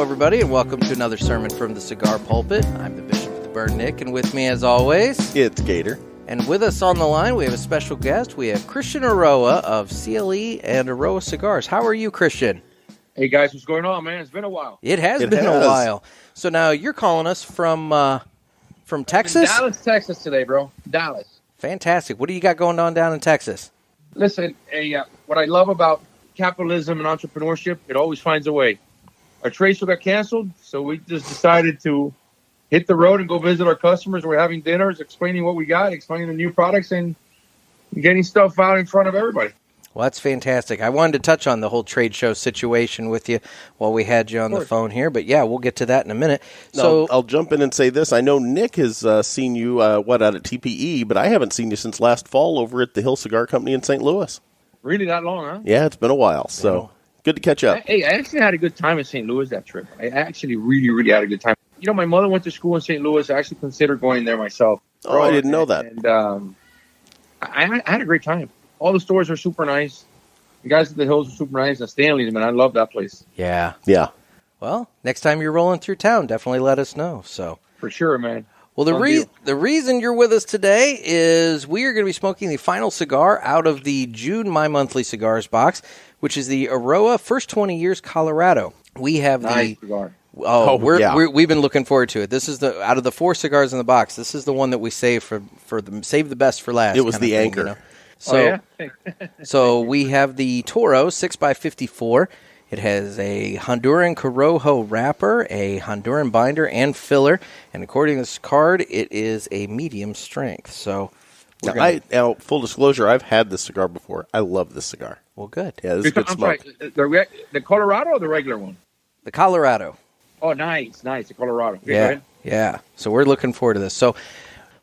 everybody, and welcome to another sermon from the Cigar Pulpit. I'm the Bishop of the Burn, Nick, and with me, as always, it's Gator. And with us on the line, we have a special guest. We have Christian Eiroa of CLE and Eiroa Cigars. How are you, Christian? Hey, guys, what's going on, man? It's been a while. It has been a while. So now you're calling us from Texas? Dallas, Texas today, bro. Dallas. Fantastic. What do you got going on down in Texas? Listen, what I love about capitalism and entrepreneurship, it always finds a way. Our trade show got canceled, so we just decided to hit the road and go visit our customers. We're having dinners, explaining what we got, explaining the new products, and getting stuff out in front of everybody. Well, that's fantastic. I wanted to touch on the whole trade show situation with you while we had you on the phone here, but yeah, we'll get to that in a minute. So I'll jump in and say this. I know Nick has seen you, out at TPE, but I haven't seen you since last fall over at the Hill Cigar Company in St. Louis. Really that long, huh? Yeah, it's been a while, so good to catch up. Hey, I actually had a good time in St. Louis that trip. I actually really had a good time. You know, my mother went to school in St. Louis. I actually considered going there myself. Oh, I didn't know that. And I had a great time. All the stores are super nice. The guys at the Hills are super nice. And Stanley's, man, I love that place. Yeah. Well, next time you're rolling through town, definitely let us know. So for sure, man. Well, the reason you're with us today is we are going to be smoking the final cigar out of the June My Monthly Cigars box, which is the Eiroa First 20 Years Colorado. We have nice cigar. We've been looking forward to it. This is out of the 4 cigars in the box. This is the one that we save save the best for last. It was the anchor. You know? So, so we have the Toro 6x54. It has a Honduran Corojo wrapper, a Honduran binder, and filler. And according to this card, it is a medium strength. So, now, full disclosure, I've had this cigar before. I love this cigar. Well, good. Yeah, this is good smoke. Sorry, the Colorado or the regular one? The Colorado. Oh, nice. The Colorado. Yeah. So we're looking forward to this. So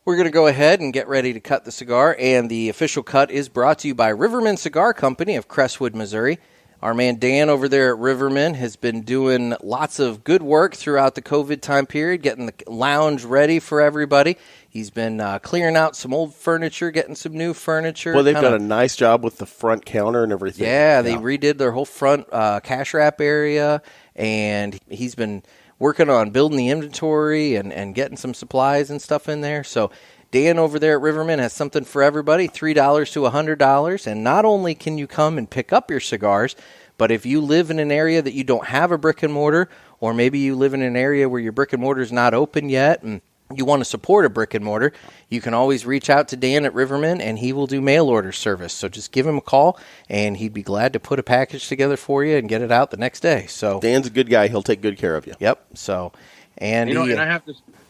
we're going to go ahead and get ready to cut the cigar. And the official cut is brought to you by Riverman Cigar Company of Crestwood, Missouri. Our man Dan over there at Riverman has been doing lots of good work throughout the COVID time period, getting the lounge ready for everybody. He's been clearing out some old furniture, getting some new furniture. Well, they've done a nice job with the front counter and everything. Yeah, they redid their whole front cash wrap area, and he's been working on building the inventory and getting some supplies and stuff in there. So Dan over there at Riverman has something for everybody, $3 to $100. And not only can you come and pick up your cigars, but if you live in an area that you don't have a brick and mortar, or maybe you live in an area where your brick and mortar is not open yet and you want to support a brick and mortar, you can always reach out to Dan at Riverman, and he will do mail order service. So just give him a call, and he'd be glad to put a package together for you and get it out the next day. So Dan's a good guy; he'll take good care of you. Yep. So, and and I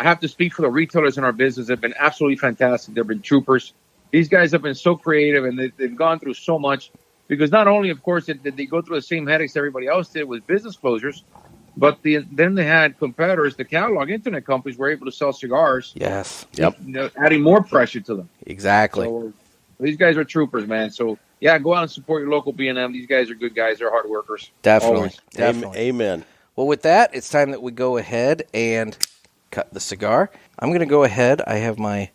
have to speak for the retailers in our business. They've been absolutely fantastic. They've been troopers. These guys have been so creative, and they've gone through so much. Because not only, of course, did they go through the same headaches everybody else did with business closures, but then they had competitors, the catalog internet companies were able to sell cigars. Yes. Yep. Adding more pressure to them. Exactly. So these guys are troopers, man. So, yeah, go out and support your local B&M. These guys are good guys. They're hard workers. Definitely. Amen. Well, with that, it's time that we go ahead and cut the cigar. I'm going to go ahead. I have my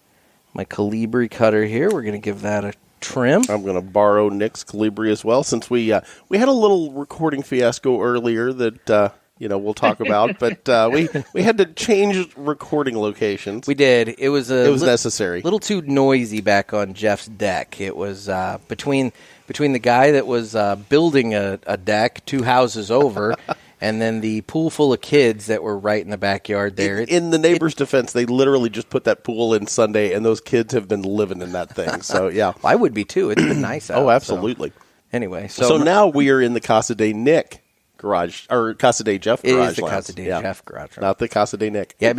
Calibri cutter here. We're going to give that a trim. I'm going to borrow Nick's Calibri as well, since we had a little recording fiasco earlier that we'll talk about, but we had to change recording locations. We did. It was necessary. A little too noisy back on Jeff's deck. It was between the guy that was building a deck 2 houses over. And then the pool full of kids that were right in the backyard there. In the neighbor's defense, they literally just put that pool in Sunday, and those kids have been living in that thing. So, yeah. I would be, too. It's been nice out. Oh, absolutely. So. Anyway. So now we are in the Casa de Nick garage, or Casa de Jeff garage. It is the Casa de Jeff garage. Not the Casa de Nick. Yeah,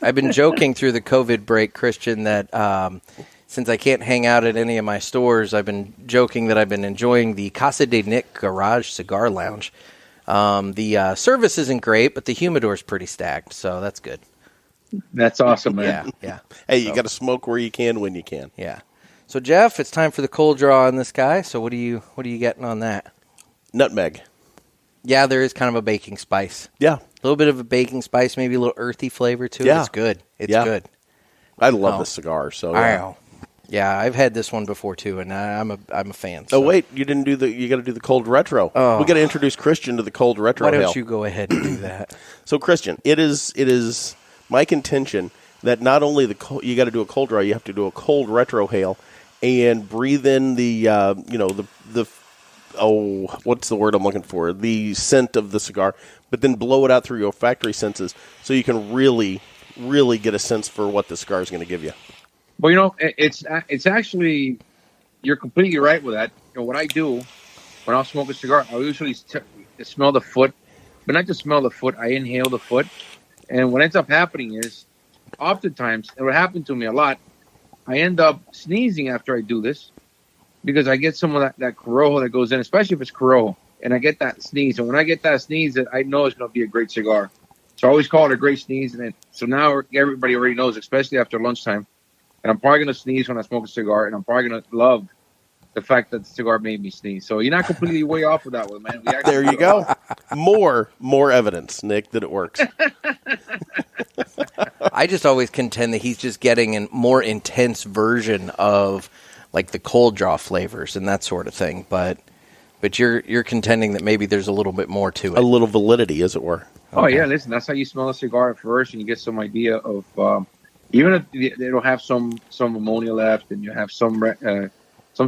I've been joking through the COVID break, Christian, that since I can't hang out at any of my stores, I've been joking that I've been enjoying the Casa de Nick garage cigar lounge. The service isn't great, but the humidor's pretty stacked, so that's good. That's awesome, man. Yeah. Hey, you got to smoke where you can when you can. Yeah. So Jeff, it's time for the cold draw on this guy. So what are you getting on that? Nutmeg. Yeah, there is kind of a baking spice. Yeah. A little bit of a baking spice, maybe a little earthy flavor to it. Yeah. It's good. It's good. I love this cigar. So yeah. Yeah, I've had this one before too, and I'm a fan. So. Oh wait, you didn't do you got to do the cold retro. Oh. We got to introduce Christian to the cold retro. Why don't hail. you go ahead and do that? So Christian, it is my contention that not only you got to do a cold draw, you have to do a cold retro hail, and breathe in the what's the word I'm looking for? The scent of the cigar, but then blow it out through your factory senses, so you can really get a sense for what the cigar is going to give you. Well, it's actually, you're completely right with that. What I do when I'll smoke a cigar, I usually smell the foot, but not just smell the foot. I inhale the foot, and what ends up happening is, oftentimes, it would happen to me a lot, I end up sneezing after I do this because I get some of that Corojo that goes in, especially if it's Corojo, and I get that sneeze. And when I get that sneeze, I know it's going to be a great cigar. So I always call it a great sneeze. So now everybody already knows, especially after lunchtime. And I'm probably going to sneeze when I smoke a cigar, and I'm probably going to love the fact that the cigar made me sneeze. So you're not completely way off with that one, man. There you go. More evidence, Nick, that it works. I just always contend that he's just getting a more intense version of like the cold draw flavors and that sort of thing. But you're contending that maybe there's a little bit more to it. A little validity, as it were. Oh, yeah, listen, that's how you smell a cigar at first, and you get some idea of even if they don't have some ammonia left, and you have some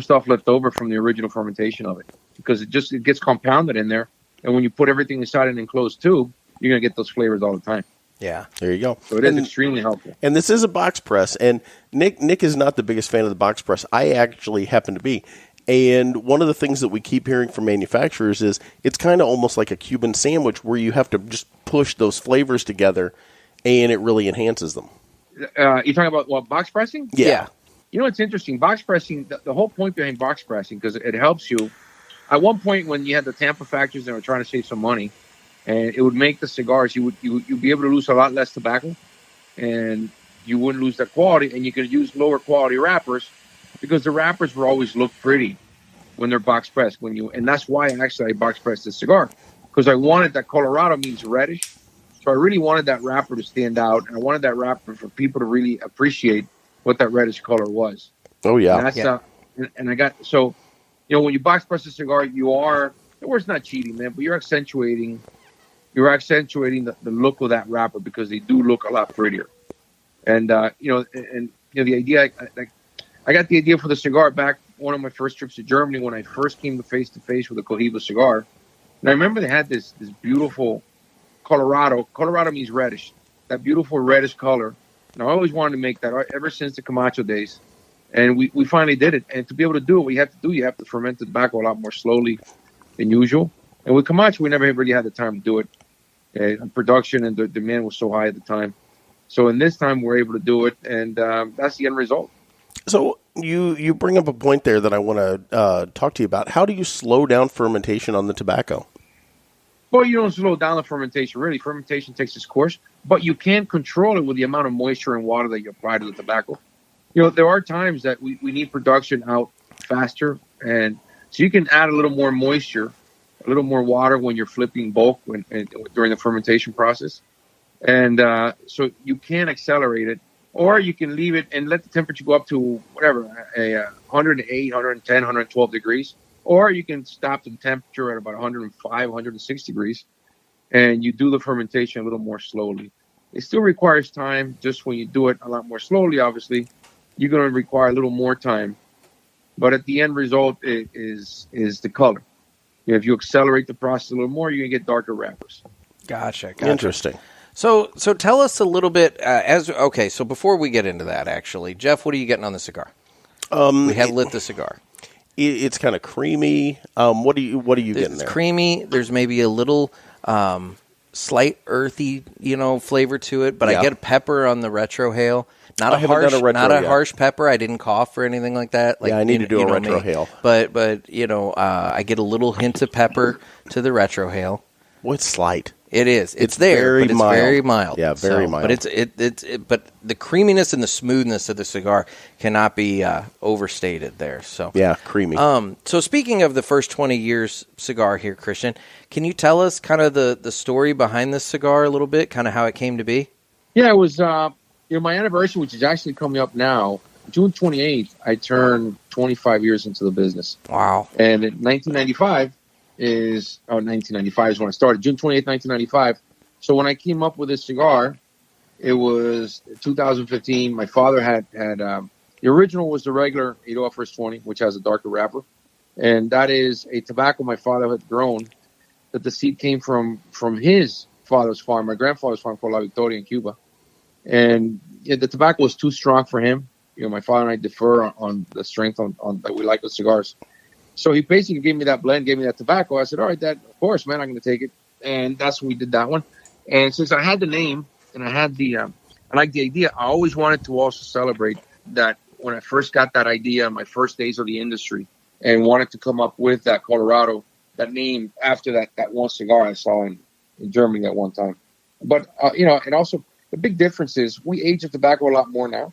stuff left over from the original fermentation of it, because it gets compounded in there, and when you put everything inside an enclosed tube, you're going to get those flavors all the time. Yeah. There you go. So it is extremely helpful. And this is a box press, and Nick is not the biggest fan of the box press. I actually happen to be. And one of the things that we keep hearing from manufacturers is it's kind of almost like a Cuban sandwich where you have to just push those flavors together, and it really enhances them. You're talking about what, box pressing? Yeah. You know, it's interesting. Box pressing, the whole point behind box pressing, because it helps you. At one point when you had the Tampa factories that were trying to save some money, and it would make the cigars, you'd be able to lose a lot less tobacco, and you wouldn't lose that quality, and you could use lower quality wrappers, because the wrappers will always look pretty when they're box pressed. And that's why I box pressed this cigar, because I wanted that Colorado means reddish, so I really wanted that wrapper to stand out, and I wanted that wrapper for people to really appreciate what that reddish color was. Oh yeah. And that's and I got so, when you box press a cigar, it's not cheating, man, but you're accentuating the look of that wrapper, because they do look a lot prettier. And the idea, I got the idea for the cigar back one of my first trips to Germany when I first came face to face with a Cohiba cigar. And I remember they had this beautiful Colorado. Colorado means reddish. That beautiful reddish color. And I always wanted to make that ever since the Camacho days. And we finally did it. And to be able to do it, what you have to ferment the tobacco a lot more slowly than usual. And with Camacho, we never really had the time to do it. Production and the demand was so high at the time. So in this time, we're able to do it, and that's the end result. So you bring up a point there that I want to talk to you about. How do you slow down fermentation on the tobacco? Well, you don't slow down the fermentation, really. Fermentation takes its course, but you can control it with the amount of moisture and water that you apply to the tobacco. There are times that we need production out faster, and so you can add a little more moisture, a little more water when you're flipping bulk during the fermentation process. And so you can accelerate it, or you can leave it and let the temperature go up to whatever, 108, 110, 112 degrees. Or you can stop the temperature at about 105, 106 degrees, and you do the fermentation a little more slowly. It still requires time. Just when you do it a lot more slowly, obviously, you're going to require a little more time. But at the end result is the color. If you accelerate the process a little more, you're going to get darker wrappers. Gotcha. Interesting. So tell us a little bit. So before we get into that, actually, Jeff, what are you getting on the cigar? We have lit the cigar. It's kind of creamy. What are you getting there? It's creamy. There's maybe a little slight earthy, flavor to it, but I get a pepper on the retro hail. Not a harsh pepper. I didn't cough or anything like that. I need to do a retro hail. But I get a little hint of pepper to the retro hail. Well, it's slight. It is. It's there, but it's very mild. Yeah, very mild. But but the creaminess and the smoothness of the cigar cannot be overstated there. So yeah, creamy. So speaking of the first 20 years cigar here, Christian, can you tell us kind of the story behind this cigar a little bit, kind of how it came to be? Yeah, it was my anniversary, which is actually coming up now. June 28th, I turned 25 years into the business. Wow. And in 1995 is when I started. June 28th, 1995. So when I came up with this cigar, it was 2015. My father had the original was the regular Eiroa First 20, which has a darker wrapper. And that is a tobacco my father had grown, that the seed came from his father's farm, my grandfather's farm called La Victoria in Cuba. And the tobacco was too strong for him. My father and I differ on the strength on that we like with cigars. So he basically gave me that blend, gave me that tobacco. I said, all right, Dad, of course, man, I'm going to take it. And that's when we did that one. And since I had the name and I had I like the idea, I always wanted to also celebrate that when I first got that idea, my first days of the industry, and wanted to come up with that Colorado, that name after that one cigar I saw in Germany at one time. But, and also the big difference is we age the tobacco a lot more now.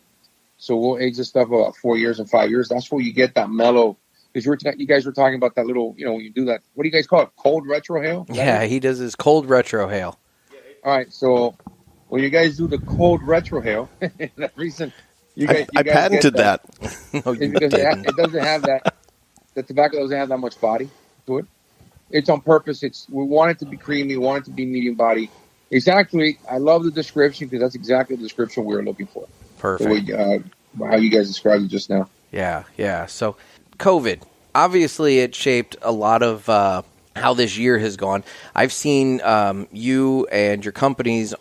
So we'll age this stuff about 4 years and 5 years. That's where you get that mellow. Because you guys were talking about that little, when you do that, what do you guys call it? Cold retrohale? Yeah, he does his cold retrohale. All right, so when you guys do the cold retrohale, that reason you guys I patented that. No, you because didn't. it doesn't have that. The tobacco doesn't have that much body to it. It's on purpose. We want it to be creamy. We want it to be medium body. Exactly. I love the description because that's exactly the description we were looking for. Perfect. How you guys described it just now. Yeah. So, COVID. Obviously, it shaped a lot of how this year has gone. I've seen you and your companies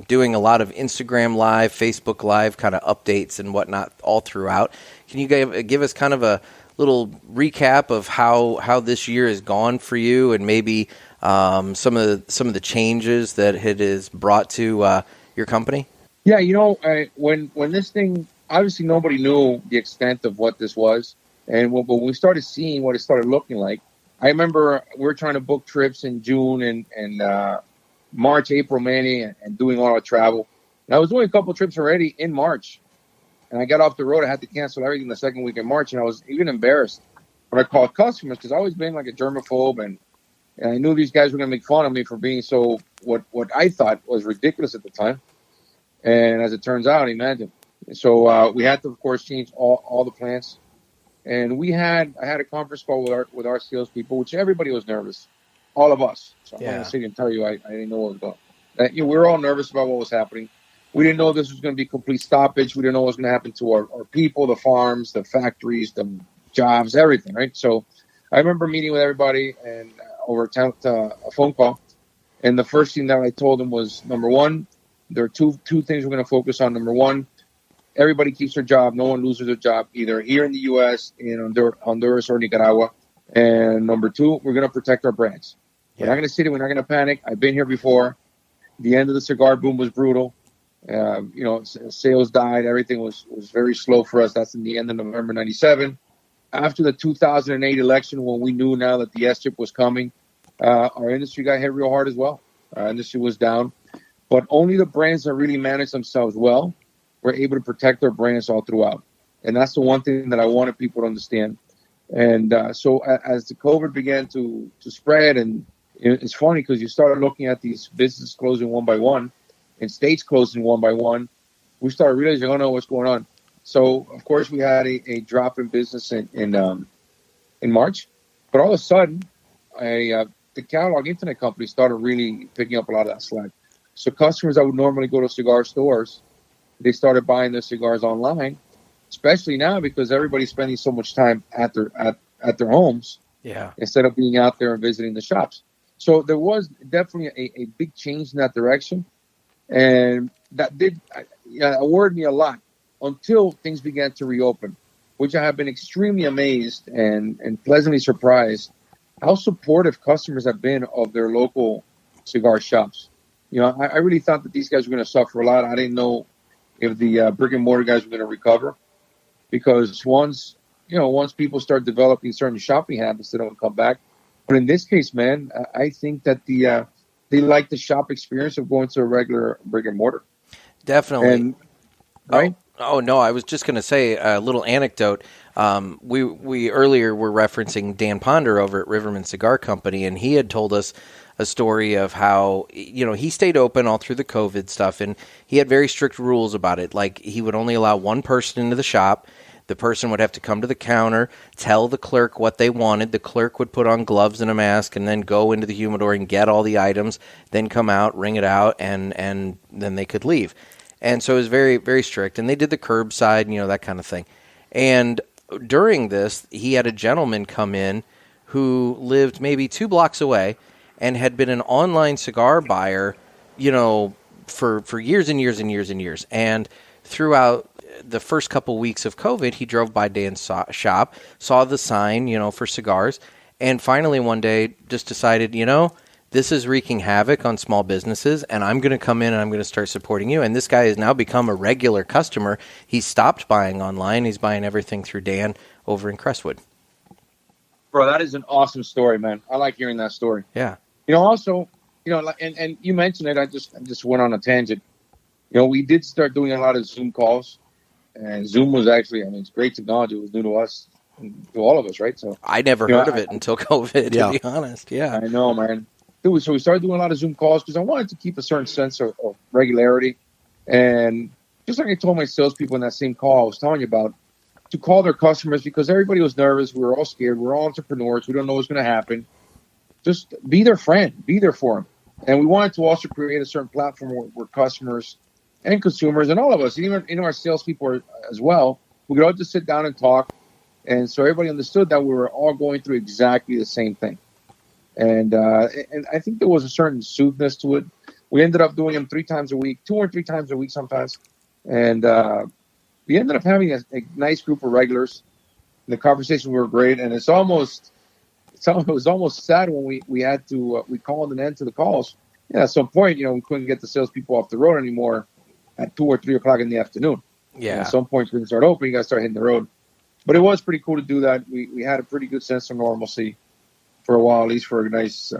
doing a lot of Instagram Live, Facebook Live kind of updates and whatnot all throughout. Can you give us kind of a little recap of how this year has gone for you, and maybe some of the changes that it has brought to your company? Yeah, when this thing, obviously nobody knew the extent of what this was, and when we started seeing what it started looking like, I remember we were trying to book trips in June and March, April, May, and doing all our travel. And I was doing a couple of trips already in March. And I got off the road. I had to cancel everything the second week in March. And I was even embarrassed when I called customers because I've always been like a germaphobe. And I knew these guys were going to make fun of me for being so what I thought was ridiculous at the time. And as it turns out, imagine. So we had to, of course, change all the plans. And I had a conference call with our salespeople, which everybody was nervous. All of us. So I'm not going to sit and tell you I didn't know what was going on. We were all nervous about what was happening. We didn't know this was going to be complete stoppage. We didn't know what was going to happen to our people, the farms, the factories, the jobs, everything, right? So I remember meeting with everybody and over a phone call. And the first thing that I told them was, number one, there are two things we're going to focus on. Number one, everybody keeps their job. No one loses their job, either here in the U.S., in Honduras, or Nicaragua. And number two, we're going to protect our brands. We're not going to sit here. We're not going to panic. I've been here before. The end of the cigar boom was brutal. Sales died. Everything was very slow for us. That's in the end of November 97. After the 2008 election, when we knew now that the S-chip was coming, our industry got hit real hard as well. Our industry was down. But only the brands that really managed themselves well were able to protect their brands all throughout. And that's the one thing that I wanted people to understand. And so as the COVID began to spread, and it's funny because you started looking at these businesses closing one by one, and states closing one by one, we started realizing, oh no, what's going on? So, of course, we had a drop in business in March. But all of a sudden, the catalog internet company started really picking up a lot of that slack. So customers that would normally go to cigar stores, they started buying their cigars online, especially now because everybody's spending so much time at their homes instead of being out there and visiting the shops. So there was definitely a big change in that direction. And that did worried me a lot until things began to reopen, which I have been extremely amazed and pleasantly surprised how supportive customers have been of their local cigar shops. I really thought that these guys were going to suffer a lot. I didn't know if the brick and mortar guys were going to recover, because once people start developing certain shopping habits, they don't come back. But in this case, man, I think that they like the shop experience of going to a regular brick and mortar. Definitely. And, right? Oh no, I was just going to say a little anecdote. We earlier were referencing Dan Ponder over at Riverman Cigar Company, and he had told us a story of how he stayed open all through the COVID stuff, and he had very strict rules about it. Like he would only allow one person into the shop. The person would have to come to the counter, tell the clerk what they wanted. The clerk would put on gloves and a mask and then go into the humidor and get all the items, then come out, ring it out, and then they could leave. And so it was very, very strict. And they did the curbside, that kind of thing. And during this, he had a gentleman come in who lived maybe 2 blocks away and had been an online cigar buyer, for years and years and years and years. And throughout the first couple weeks of COVID, he drove by Dan's shop, saw the sign, for cigars, and finally one day just decided, this is wreaking havoc on small businesses, and I'm going to come in and I'm going to start supporting you. And this guy has now become a regular customer. He's stopped buying online. He's buying everything through Dan over in Crestwood. Bro, that is an awesome story, man. I like hearing that story. Yeah. Also, and you mentioned it. I just went on a tangent. We did start doing a lot of Zoom calls. And Zoom was actually, it's great technology. It was new to us, to all of us, right? So I never heard of it until COVID, to be honest. Yeah. I know, man. Dude, so we started doing a lot of Zoom calls because I wanted to keep a certain sense of regularity. And just like I told my salespeople in that same call I was telling you about, to call their customers because everybody was nervous. We were all scared. We're all entrepreneurs. We don't know what's going to happen. Just be their friend. Be there for them. And we wanted to also create a certain platform where customers and consumers and all of us, even our salespeople as well, we could all just sit down and talk. And so everybody understood that we were all going through exactly the same thing. And I think there was a certain soothness to it. We ended up doing them 3 times a week, 2 or 3 times a week sometimes. And we ended up having a nice group of regulars. The conversations were great. And it was almost sad when we had to, we called an end to the calls. At some point, we couldn't get the salespeople off the road anymore at 2 or 3 o'clock in the afternoon. Yeah. At some point, we can start open. You got to start hitting the road. But it was pretty cool to do that. We had a pretty good sense of normalcy for a while, at least for a nice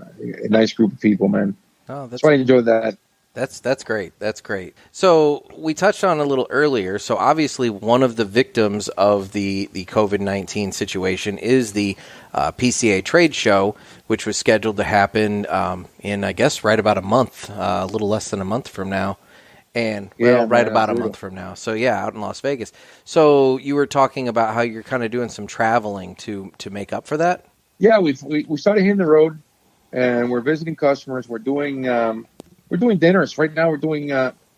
group of people, man. Oh, that's so I enjoyed that. That's great. That's great. So we touched on a little earlier. So obviously, one of the victims of the COVID-19 situation is the PCA trade show, which was scheduled to happen in, I guess, right about a month, a little less than a month from now. And right about a month from now. So out in Las Vegas. So you were talking about how you're kind of doing some traveling to make up for that. Yeah, we started hitting the road, and we're visiting customers. We're doing dinners right now. We're doing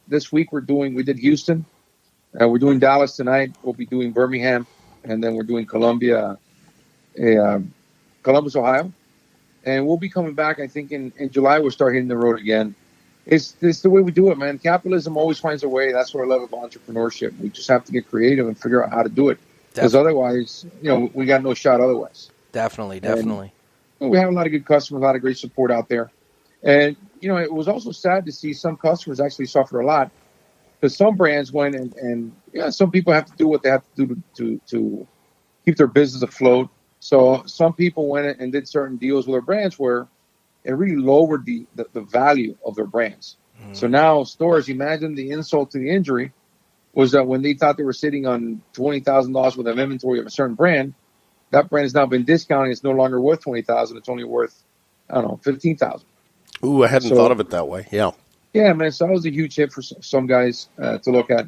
this week. We did Houston. We're doing Dallas tonight. We'll be doing Birmingham, and then we're doing Columbus, Ohio, and we'll be coming back. I think in July we'll start hitting the road again. It's the way we do it, man. Capitalism always finds a way. That's what I love about entrepreneurship. We just have to get creative and figure out how to do it. Because otherwise, we got no shot otherwise. Definitely. And we have a lot of good customers, a lot of great support out there. And, it was also sad to see some customers actually suffer a lot. Because some brands went and some people have to do what they have to do to keep their business afloat. So some people went and did certain deals with their brands where it really lowered the value of their brands. So now stores, imagine the insult to the injury was that when they thought they were sitting on $20,000 worth of inventory of a certain brand, that brand has now been discounted. It's no longer worth $20,000. It's only worth, $15,000. Ooh, I hadn't thought of it that way. Yeah. Yeah, man. So that was a huge hit for some guys to look at.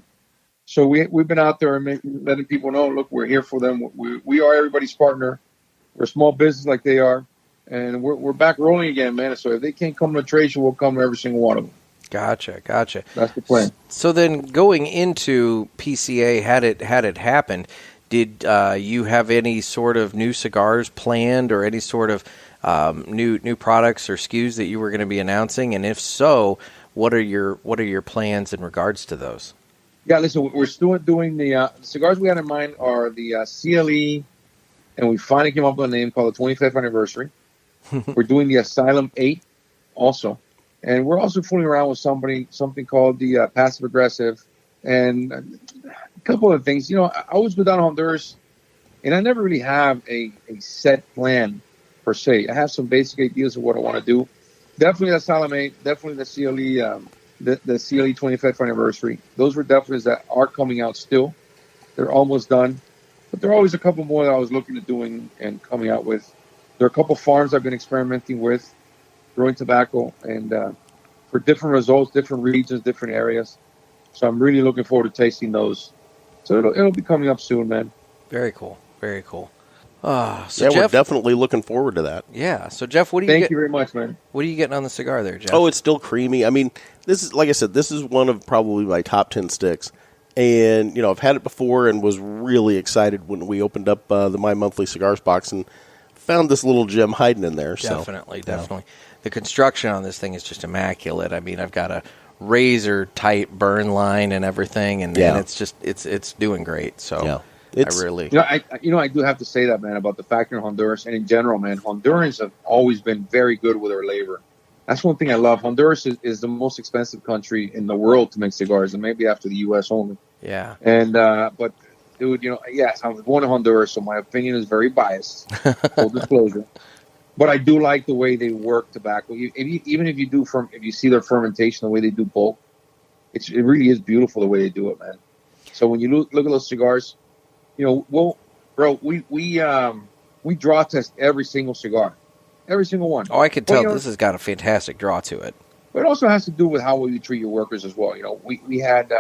So we've been out there and letting people know, look, we're here for them. We are everybody's partner. We're a small business like they are. And we're back rolling again, man. So if they can't come to a trade show, we'll come to every single one of them. Gotcha. That's the plan. So then going into PCA, had it happened, did you have any sort of new cigars planned or any sort of new products or SKUs that you were going to be announcing? And if so, what are your plans in regards to those? Yeah, listen, we're still doing the cigars we had in mind are the CLE, and we finally came up with a name called the 25th anniversary. We're doing the Asylum 8 also. And we're also fooling around with something called the Passive Aggressive and a couple of things. I always go down to Honduras, and I never really have a set plan per se. I have some basic ideas of what I want to do. Definitely the Asylum 8, definitely the CLE the CLE 25th anniversary. Those were definitely that are coming out still. They're almost done, but there are always a couple more that I was looking at doing and coming out with. There are a couple farms I've been experimenting with, growing tobacco, and for different results, different regions, different areas. So I'm really looking forward to tasting those. So it'll be coming up soon, man. Very cool. Very cool. So Jeff, we're definitely looking forward to that. Yeah. So Jeff, Thank you very much, man. What are you getting on the cigar there, Jeff? Oh, it's still creamy. I mean, this is, like I said, this is one of probably my top 10 sticks. And, I've had it before and was really excited when we opened up the My Monthly Cigars box and found this little gem hiding in there. Definitely. The construction on this thing is just immaculate. I mean, I've got a razor tight burn line and everything, and it's just it's doing great. So I do have to say that, man, about the factory in Honduras and in general, man. Hondurans have always been very good with their labor. That's one thing I love. Honduras is the most expensive country in the world to make cigars, and maybe after the U.S. only. Yeah. And but dude, yes, I was born in Honduras, so my opinion is very biased. Full disclosure. But I do like the way they work tobacco. Even if you see their fermentation, the way they do bulk, it really is beautiful the way they do it, man. So when you look at those cigars, we draw test every single cigar, every single one. Oh, I can tell this has got a fantastic draw to it. But it also has to do with how well you treat your workers as well. We had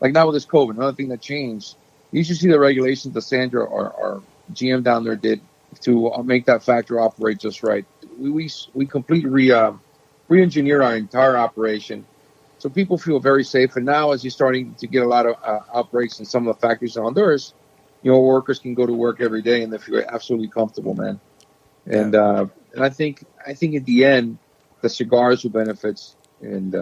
like now with this COVID, another thing that changed. You should see the regulations that Sandra, our GM down there, did to make that factory operate just right. We completely re-engineered our entire operation, so people feel very safe. And now, as you're starting to get a lot of outbreaks in some of the factories in Honduras, workers can go to work every day and they feel absolutely comfortable, man. And I think at the end, the cigars who benefits, and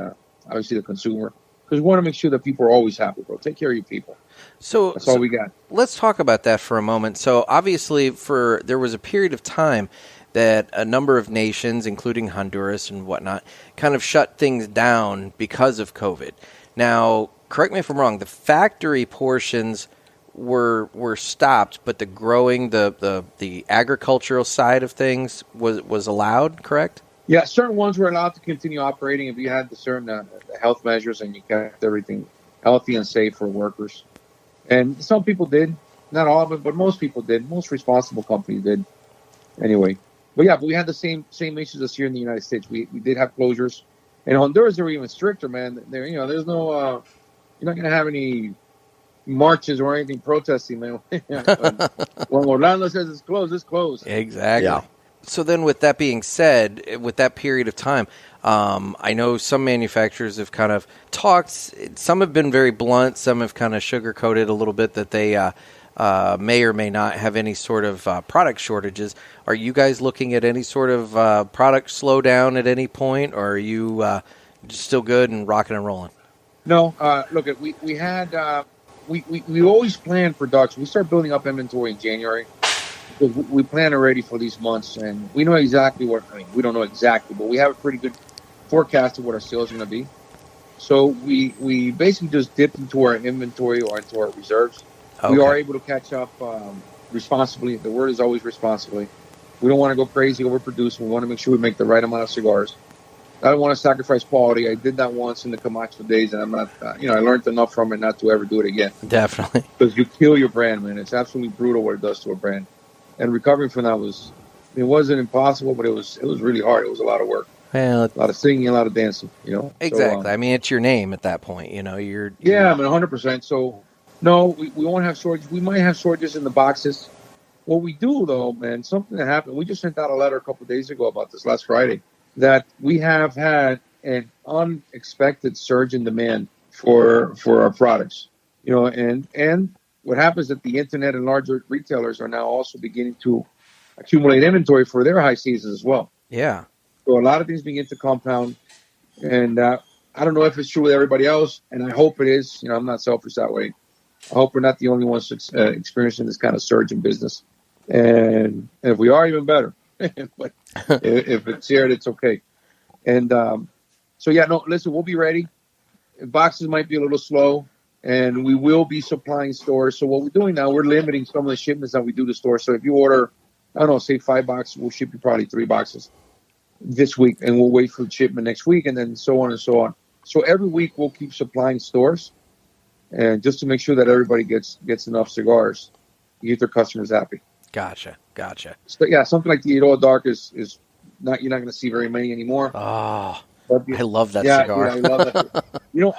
obviously the consumer, because we want to make sure that people are always happy, bro. Take care of your people. So that's all we got. Let's talk about that for a moment. So obviously, there was a period of time that a number of nations, including Honduras and whatnot, kind of shut things down because of COVID. Now, correct me if I'm wrong. The factory portions were stopped, but the growing, the agricultural side of things was allowed. Correct? Yeah, certain ones were allowed to continue operating if you had the certain the health measures and you kept everything healthy and safe for workers. And some people did, not all of them, but most people did. Most responsible companies did. Anyway, but we had the same issues as here in the United States. We did have closures. In Honduras, they were even stricter, man. There's no, you're not going to have any marches or anything protesting, man. When Orlando says it's closed, it's closed. Exactly. Yeah. So then with that being said, with that period of time, I know some manufacturers have kind of talked, some have been very blunt, some have kind of sugar-coated a little bit that they may or may not have any sort of product shortages. Are you guys looking at any sort of product slowdown at any point, or are you still good and rocking and rolling? No, look, we had, we always plan production. We start building up inventory in January. We plan already for these months, and we know exactly we don't know exactly, but we have a pretty good forecast of what our sales are going to be. So we basically just dipped into our inventory or into our reserves. Okay. We are able to catch up responsibly. The word is always responsibly. We don't want to go crazy overproducing. We want to make sure we make the right amount of cigars. I don't want to sacrifice quality. I did that once in the Camacho days, and I'm not, I learned enough from it not to ever do it again. Definitely. Because you kill your brand, man. It's absolutely brutal what it does to a brand. And recovering from that wasn't impossible, but it was really hard. It was a lot of work. Well, a lot of singing, a lot of dancing, Exactly. So, I mean, it's your name at that point, you're... Yeah, 100%. So, no, we won't have shortages. We might have shortages in the boxes. What we do, though, man, something that happened, we just sent out a letter a couple of days ago about this last Friday, that we have had an unexpected surge in demand for our products, and what happens is that the internet and larger retailers are now also beginning to accumulate inventory for their high seasons as well. Yeah. So a lot of things begin to compound, and I don't know if it's true with everybody else, and I hope it is. I'm not selfish that way. I hope we're not the only ones experiencing this kind of surge in business, and if we are, even better. But if it's here, it's okay. And listen, we'll be ready. Boxes might be a little slow. And we will be supplying stores. So what we're doing now, we're limiting some of the shipments that we do to stores. So if you order, say 5 boxes, we'll ship you probably 3 boxes this week. And we'll wait for the shipment next week, and then so on and so on. So every week we'll keep supplying stores, and just to make sure that everybody gets enough cigars, to keep their customers happy. Gotcha. So yeah, something like the Eiroa Dark is not, you're not going to see very many anymore. Oh, But I love that yeah, cigar. dude, I love that.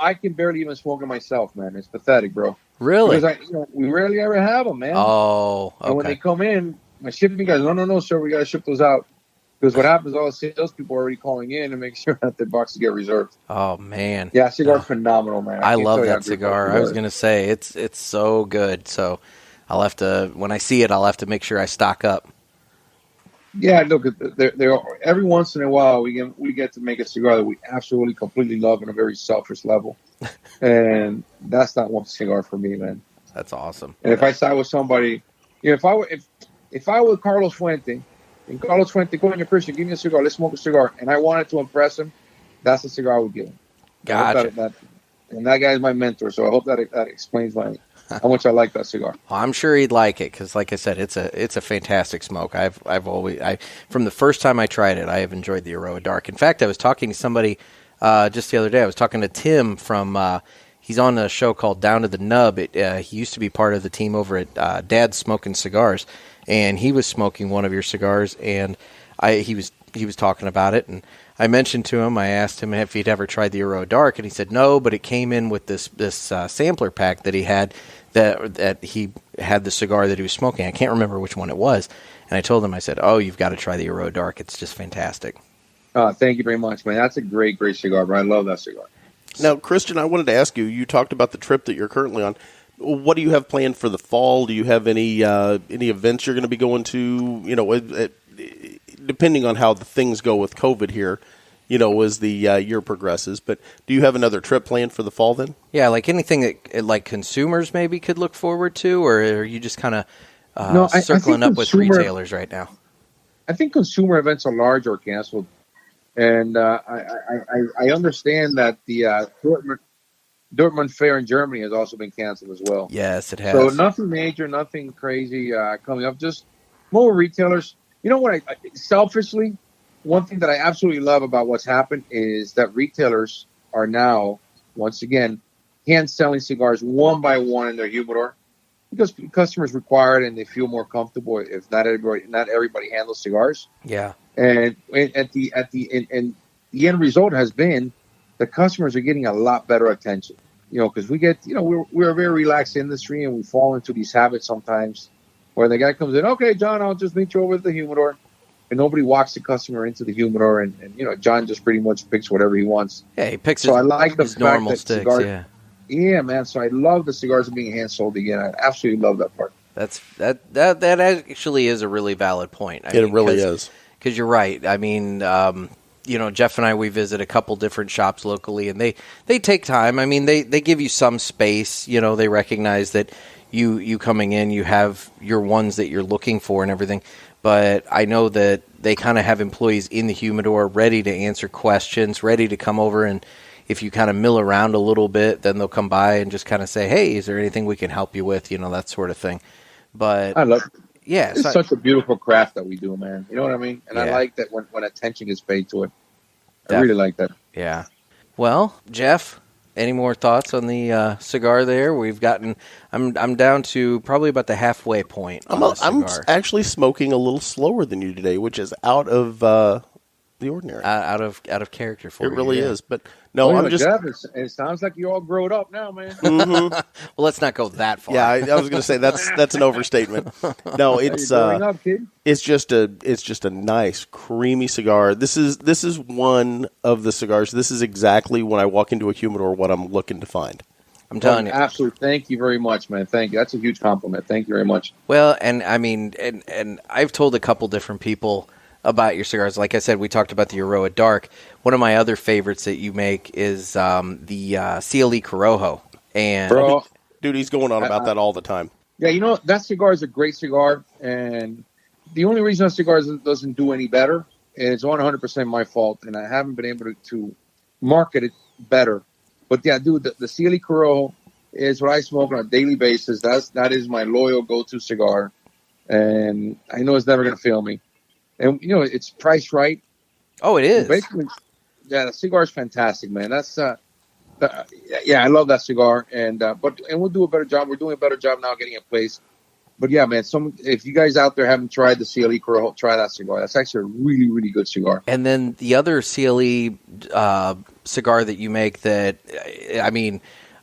I can barely even smoke it myself, man. It's pathetic, bro. Really? Because we rarely ever have them, man. Oh, And when they okay. come in, my shipping guys, no, sir, we got to ship those out. Because what happens, all the salespeople are already calling in to make sure that their boxes get reserved. Oh, man. Yeah, cigar's phenomenal, man. I can't love tell you how that good cigar. I was going to say, it's so good. So I'll have to, when I see it, I'll have to make sure I stock up. Yeah, look, they're every once in a while we get to make a cigar that we absolutely completely love on a very selfish level, and that's not one cigar for me, man. That's awesome. And if I sat with somebody, if I were with Carlos Fuente, and Carlos Fuente, go in your Christian, give me a cigar, let's smoke a cigar, and I wanted to impress him, that's the cigar I would give him. Gotcha. And that guy is my mentor, so I hope that explains how much I like that cigar. Well, I'm sure he'd like it because, like I said, it's a fantastic smoke. From the first time I tried it, I have enjoyed the Eiroa Dark. In fact, I was talking to somebody just the other day. I was talking to Tim from. He's on a show called Down to the Nub. He used to be part of the team over at Dad's Smoking Cigars, and he was smoking one of your cigars, and he was talking about it, and I mentioned to him, I asked him if he'd ever tried the Eiroa Dark, and he said no, but it came in with this sampler pack that he had, that he had the cigar that he was smoking. I can't remember which one it was, and I told him, I said, oh, you've got to try the Eiroa Dark. It's just fantastic. Thank you very much, man. That's a great cigar, bro. I love that cigar. Now, Christian, I wanted to ask you, you talked about the trip that you're currently on. What do you have planned for the fall? Do you have any events you're going to be going to, depending on how the things go with COVID here, as the year progresses. But do you have another trip planned for the fall then? Yeah, like anything that like consumers maybe could look forward to, or are you just kind of circling up with retailers right now? I think consumer events are large or canceled. And I understand that the Dortmund Fair in Germany has also been canceled as well. Yes, it has. So nothing major, nothing crazy coming up. Just more retailers. You know what? Selfishly, one thing that I absolutely love about what's happened is that retailers are now, once again, hand-selling cigars one by one in their humidor because customers require it and they feel more comfortable if not everybody handles cigars. Yeah. And the end result has been the customers are getting a lot better attention. Because we get, we're a very relaxed industry and we fall into these habits sometimes where the guy comes in, okay, John, I'll just meet you over at the humidor. And nobody walks the customer into the humidor and John just pretty much picks whatever he wants. Yeah, he picks so I like his normal sticks, cigars, yeah, man. So I love the cigars being hand sold again. I absolutely love that part. That actually is a really valid point. It really is. Because you're right. I mean, Jeff and I, we visit a couple different shops locally, and they take time. I mean, they give you some space. They recognize that you coming in, you have your ones that you're looking for and everything. But I know that they kind of have employees in the humidor ready to answer questions, ready to come over, and if you kind of mill around a little bit, then they'll come by and just kind of say, hey, is there anything we can help you with? That sort of thing. But I love it. Yeah, it's such a beautiful craft that we do, man. You know what I mean? And I like that when attention is paid to it. I really like that. Yeah. Well, Jeff, any more thoughts on the cigar there? We've gotten. I'm down to probably about the halfway point. I'm actually smoking a little slower than you today, which is out of the ordinary. Out of character for you. It really is. But no, I'm just. Jeff, it sounds like you all grown up now, man. Mm-hmm. Well, let's not go that far. Yeah, I was going to say that's an overstatement. No, it's up, kid? It's just a nice creamy cigar. This is one of the cigars. This is exactly when I walk into a humidor what I'm looking to find. I'm telling you. Absolutely. Thank you very much, man. Thank you. That's a huge compliment. Thank you very much. Well, and I mean, and I've told a couple different people about your cigars. Like I said, we talked about the Eiroa Dark. One of my other favorites that you make is the CLE Corojo. And bro, dude, he's going on about that all the time. Yeah, that cigar is a great cigar, and the only reason that cigar doesn't do any better is 100% my fault, and I haven't been able to market it better. But yeah, dude, the CLE Corojo is what I smoke on a daily basis. That is my loyal go-to cigar, and I know it's never going to fail me. And it's priced right. Oh, it is. Basically, yeah, the cigar is fantastic, man. That's Yeah, I love that cigar, and we'll do a better job. We're doing a better job now getting it placed. But yeah, man, if you guys out there haven't tried the CLE Corojo, try that cigar. That's actually a really, really good cigar. And then the other CLE cigar that you make that, I mean,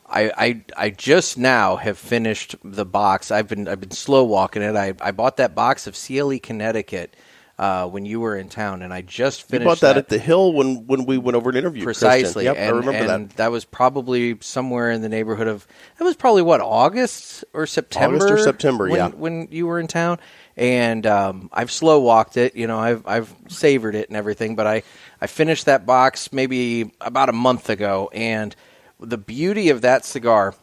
I just now have finished the box. I've been slow walking it. I bought that box of CLE Connecticut when you were in town, and I just finished. You bought that at the Hill when we went over an interview. Precisely. Yep, and, I remember and that was probably somewhere in the neighborhood of, it was probably what, August or September? When you were in town. And I've slow walked it, you know, I've savored it and everything, but I finished that box maybe about a month ago, and the beauty of that cigar,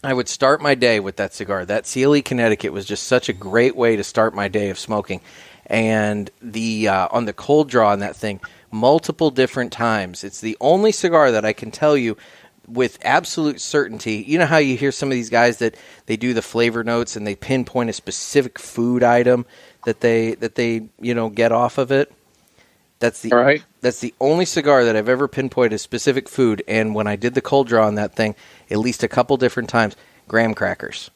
I would start my day with that cigar. That CLE Connecticut was just such a great way to start my day of smoking. And the on the cold draw on that thing, multiple different times. It's the only cigar that I can tell you with absolute certainty. You know how you hear some of these guys that they do the flavor notes and they pinpoint a specific food item that they get off of it? That's the only cigar that I've ever pinpointed a specific food. And when I did the cold draw on that thing, at least a couple different times, graham crackers.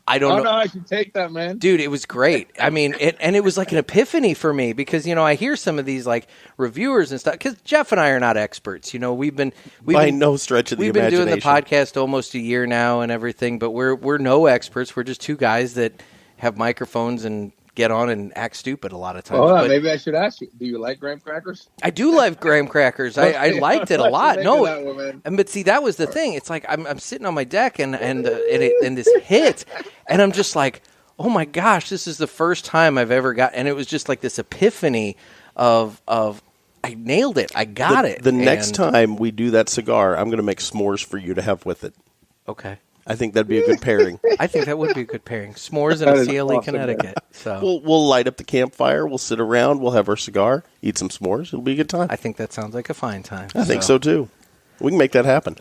I don't know how I should take that, man. Dude, it was great. I mean, it was like an epiphany for me because, you know, I hear some of these like reviewers and stuff because Jeff and I are not experts. You know, we've been no stretch of the imagination. We've been doing the podcast almost a year now and everything, but we're no experts. We're just two guys that have microphones and get on and act stupid a lot of times. Well, maybe I should ask you, do you like graham crackers? I do like graham crackers. I liked it a lot. But see, that was the thing. It's like I'm sitting on my deck and this hit, and I'm just like, oh my gosh, this is the first time I've ever got, and it was just like this epiphany of I nailed it. I got it. The next time we do that cigar, I'm going to make s'mores for you to have with it. Okay. I think that'd be a good pairing. I think that would be a good pairing. S'mores and a CLE awesome, Connecticut. Man. So we'll light up the campfire. We'll sit around. We'll have our cigar. Eat some s'mores. It'll be a good time. I think that sounds like a fine time. I think so too. We can make that happen.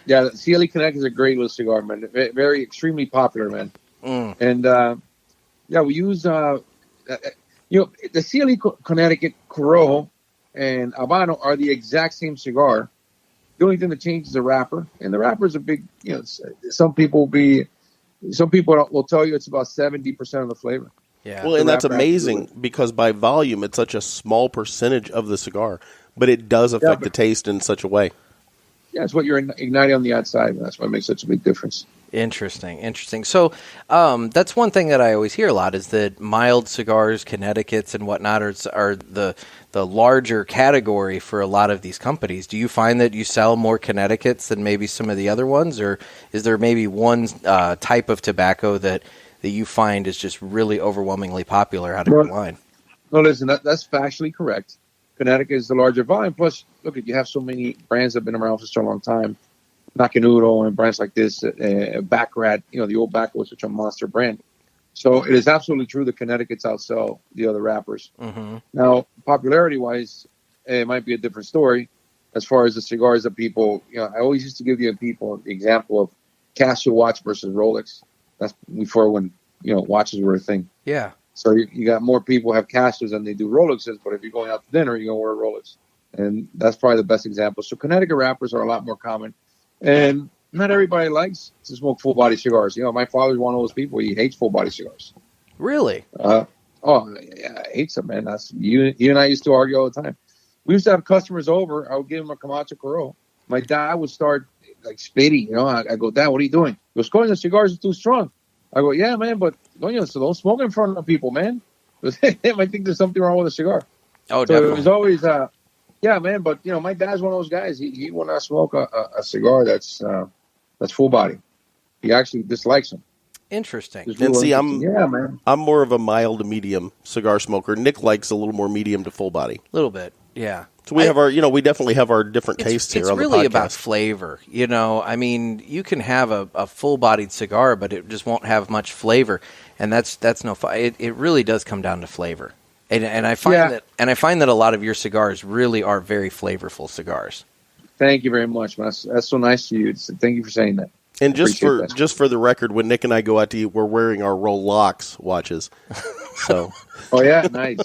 Yeah, the CLE Connecticut is a great little cigar, man. Very extremely popular, man. And we use the CLE Connecticut Corojo and Habano are the exact same cigar. The only thing that changes is the wrapper, and the wrapper is a big. You know, some people will tell you it's about 70% of the flavor. Yeah. Well, and that's amazing because by volume, it's such a small percentage of the cigar, but it does affect the taste in such a way. Yeah, it's what you're igniting on the outside, and that's why it makes such a big difference. Interesting. So that's one thing that I always hear a lot is that mild cigars, Connecticut's and whatnot are the larger category for a lot of these companies. Do you find that you sell more Connecticut's than maybe some of the other ones, or is there maybe one type of tobacco that you find is just really overwhelmingly popular out of your line? No, listen, that's factually correct. Connecticut is the larger volume. Plus, look, you have so many brands that have been around for such a long time. Macanudo and brands like this, Baccarat, the old Baccarat was such a monster brand. So it is absolutely true that Connecticut's outsell the other wrappers. Mm-hmm. Now, popularity-wise, it might be a different story as far as the cigars that people, I always used to give the people the example of Casio watch versus Rolex. That's before when, watches were a thing. Yeah. So you got more people have Casios than they do Rolexes, but if you're going out to dinner, you're going to wear a Rolex. And that's probably the best example. So Connecticut wrappers are a lot more common. And not everybody likes to smoke full-body cigars. My father's one of those people. He hates full-body cigars. Really? Yeah, hates them, man. That's you and I used to argue all the time. We used to have customers over. I would give them a Camacho Corojo. My dad would start like spitting. I go, Dad, what are you doing? He goes, "Coño, the cigars are too strong." I go, "Yeah, man, but so don't smoke in front of people, man." They might think there's something wrong with a cigar. Oh, definitely. So it was always, yeah, man. But my dad's one of those guys. He will not smoke a cigar that's full body. He actually dislikes them. Interesting. And see, I'm man. I'm more of a mild to medium cigar smoker. Nick likes a little more medium to full body. A little bit, yeah. So we have our, we definitely have our different tastes here on the podcast. It's really about flavor. I mean, you can have a full-bodied cigar, but it just won't have much flavor, and that's no fun. It really does come down to flavor, and I find that a lot of your cigars really are very flavorful cigars. Thank you very much, man. That's so nice of you. Thank you for saying that. And just for the record, when Nick and I go out to eat, we're wearing our Rolex watches. So. Oh yeah, nice.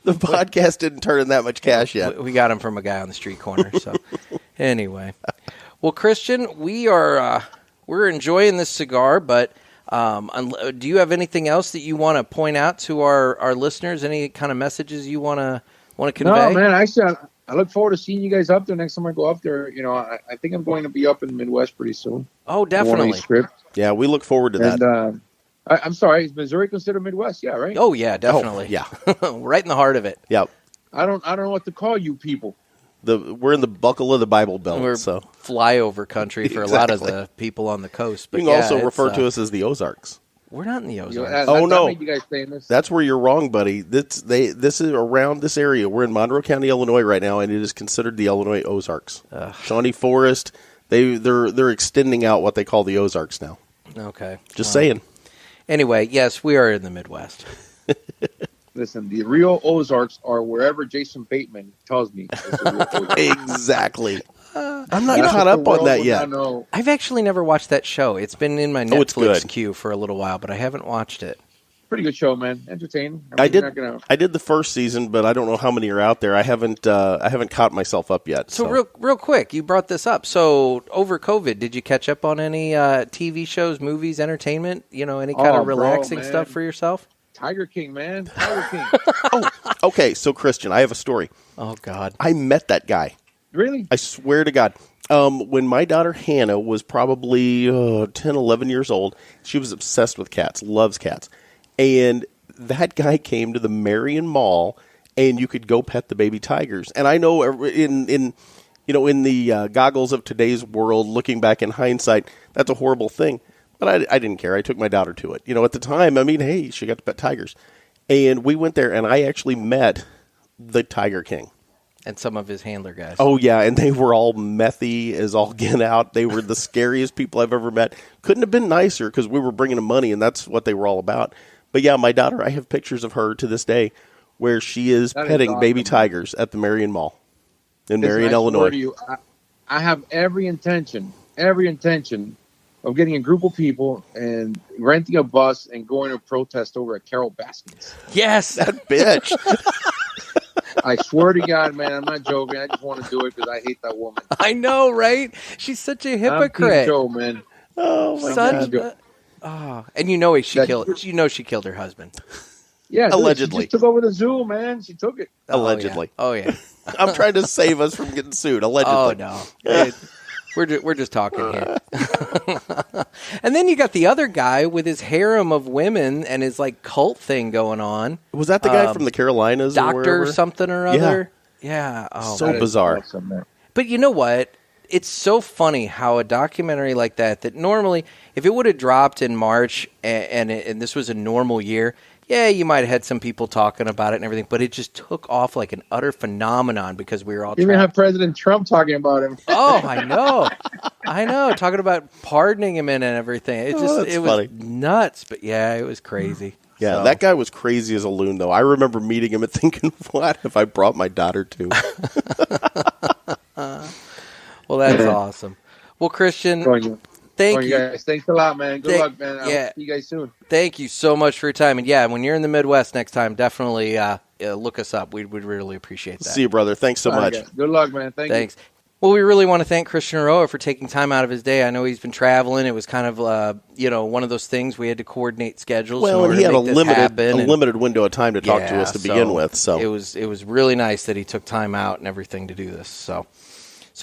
The podcast didn't turn in that much cash yet. We got him from a guy on the street corner. So anyway, well, Christian, we're enjoying this cigar, but do you have anything else that you want to point out to our listeners? Any kind of messages you want to convey? No, man. Actually, I look forward to seeing you guys up there next time I go up there. I think I'm going to be up in the Midwest pretty soon. Oh, definitely. Yeah, we look forward to that. And I'm sorry, is Missouri considered Midwest? Yeah, right. Oh, yeah, definitely. Oh, yeah, right in the heart of it. Yep. I don't know what to call you people. We're in the buckle of the Bible Belt. We're so flyover country for a lot of the people on the coast. But you can also refer to us as the Ozarks. We're not in the Ozarks. No, that made you guys famous. That's where you're wrong, buddy. This is around this area. We're in Monroe County, Illinois, right now, and it is considered the Illinois Ozarks. Shawnee Forest. They're extending out what they call the Ozarks now. Okay, just saying. Anyway, yes, we are in the Midwest. Listen, the real Ozarks are wherever Jason Bateman tells me. Exactly. I'm not caught up on that yet. I've actually never watched that show. It's been in my Netflix queue for a little while, but I haven't watched it. Pretty good show, man. Entertaining. I did the first season, but I don't know how many are out there. I haven't caught myself up yet. So real quick, you brought this up. So over COVID, did you catch up on any TV shows, movies, entertainment? Any kind of relaxing stuff for yourself? Tiger King, man. Tiger King. Oh, okay. So Christian, I have a story. Oh God, I met that guy. Really? I swear to God. When my daughter Hannah was probably 10, 11 years old, she was obsessed with cats, loves cats. And that guy came to the Marion Mall, and you could go pet the baby tigers. And I know in the goggles of today's world, looking back in hindsight, that's a horrible thing. But I didn't care. I took my daughter to it. At the time, hey, she got to pet tigers. And we went there, and I actually met the Tiger King. And some of his handler guys. Oh, yeah, and they were all methy as all get out. They were the scariest people I've ever met. Couldn't have been nicer because we were bringing them money, and that's what they were all about. But, yeah, my daughter, I have pictures of her to this day where she is petting baby tigers at the Marion Mall in Marion, Illinois. I have every intention of getting a group of people and renting a bus and going to protest over at Carol Baskin's. Yes, that bitch. I swear to God, man, I'm not joking. I just want to do it because I hate that woman. I know, right? She's such a hypocrite. I'm Team Joe, man. Oh my God. And she killed her husband. Yeah, allegedly. She just took over the zoo, man. She took it. Allegedly. Oh yeah. I'm trying to save us from getting sued. Allegedly. Oh no. We're just talking here. And then you got the other guy with his harem of women and his cult thing going on. Was that the guy from the Carolinas? Doctor something or other? Yeah. Oh, so bizarre. Awesome, but you know what? It's so funny how a documentary like that normally, if it would have dropped in March and this was a normal year, yeah, you might have had some people talking about it and everything, but it just took off like an utter phenomenon because we were all. You even have President Trump talking about him. Oh, I know, talking about pardoning him and everything. It was funny. Nuts, but yeah, it was crazy. Yeah, that guy was crazy as a loon, though. I remember meeting him and thinking, "What have I brought my daughter to?" Well, that's awesome. Well, Christian. Thank you guys. Thanks a lot, man. Good luck, man. I'll see you guys soon. Thank you so much for your time. And yeah, when you're in the Midwest next time, definitely look us up. We'd really appreciate that. See you, brother. Thanks so much. Good luck, man. Thanks. Well, we really want to thank Christian Eiroa for taking time out of his day. I know he's been traveling. It was kind of one of those things we had to coordinate schedules. Well, and he had a limited window of time to talk to us to begin with. So it was really nice that he took time out and everything to do this. So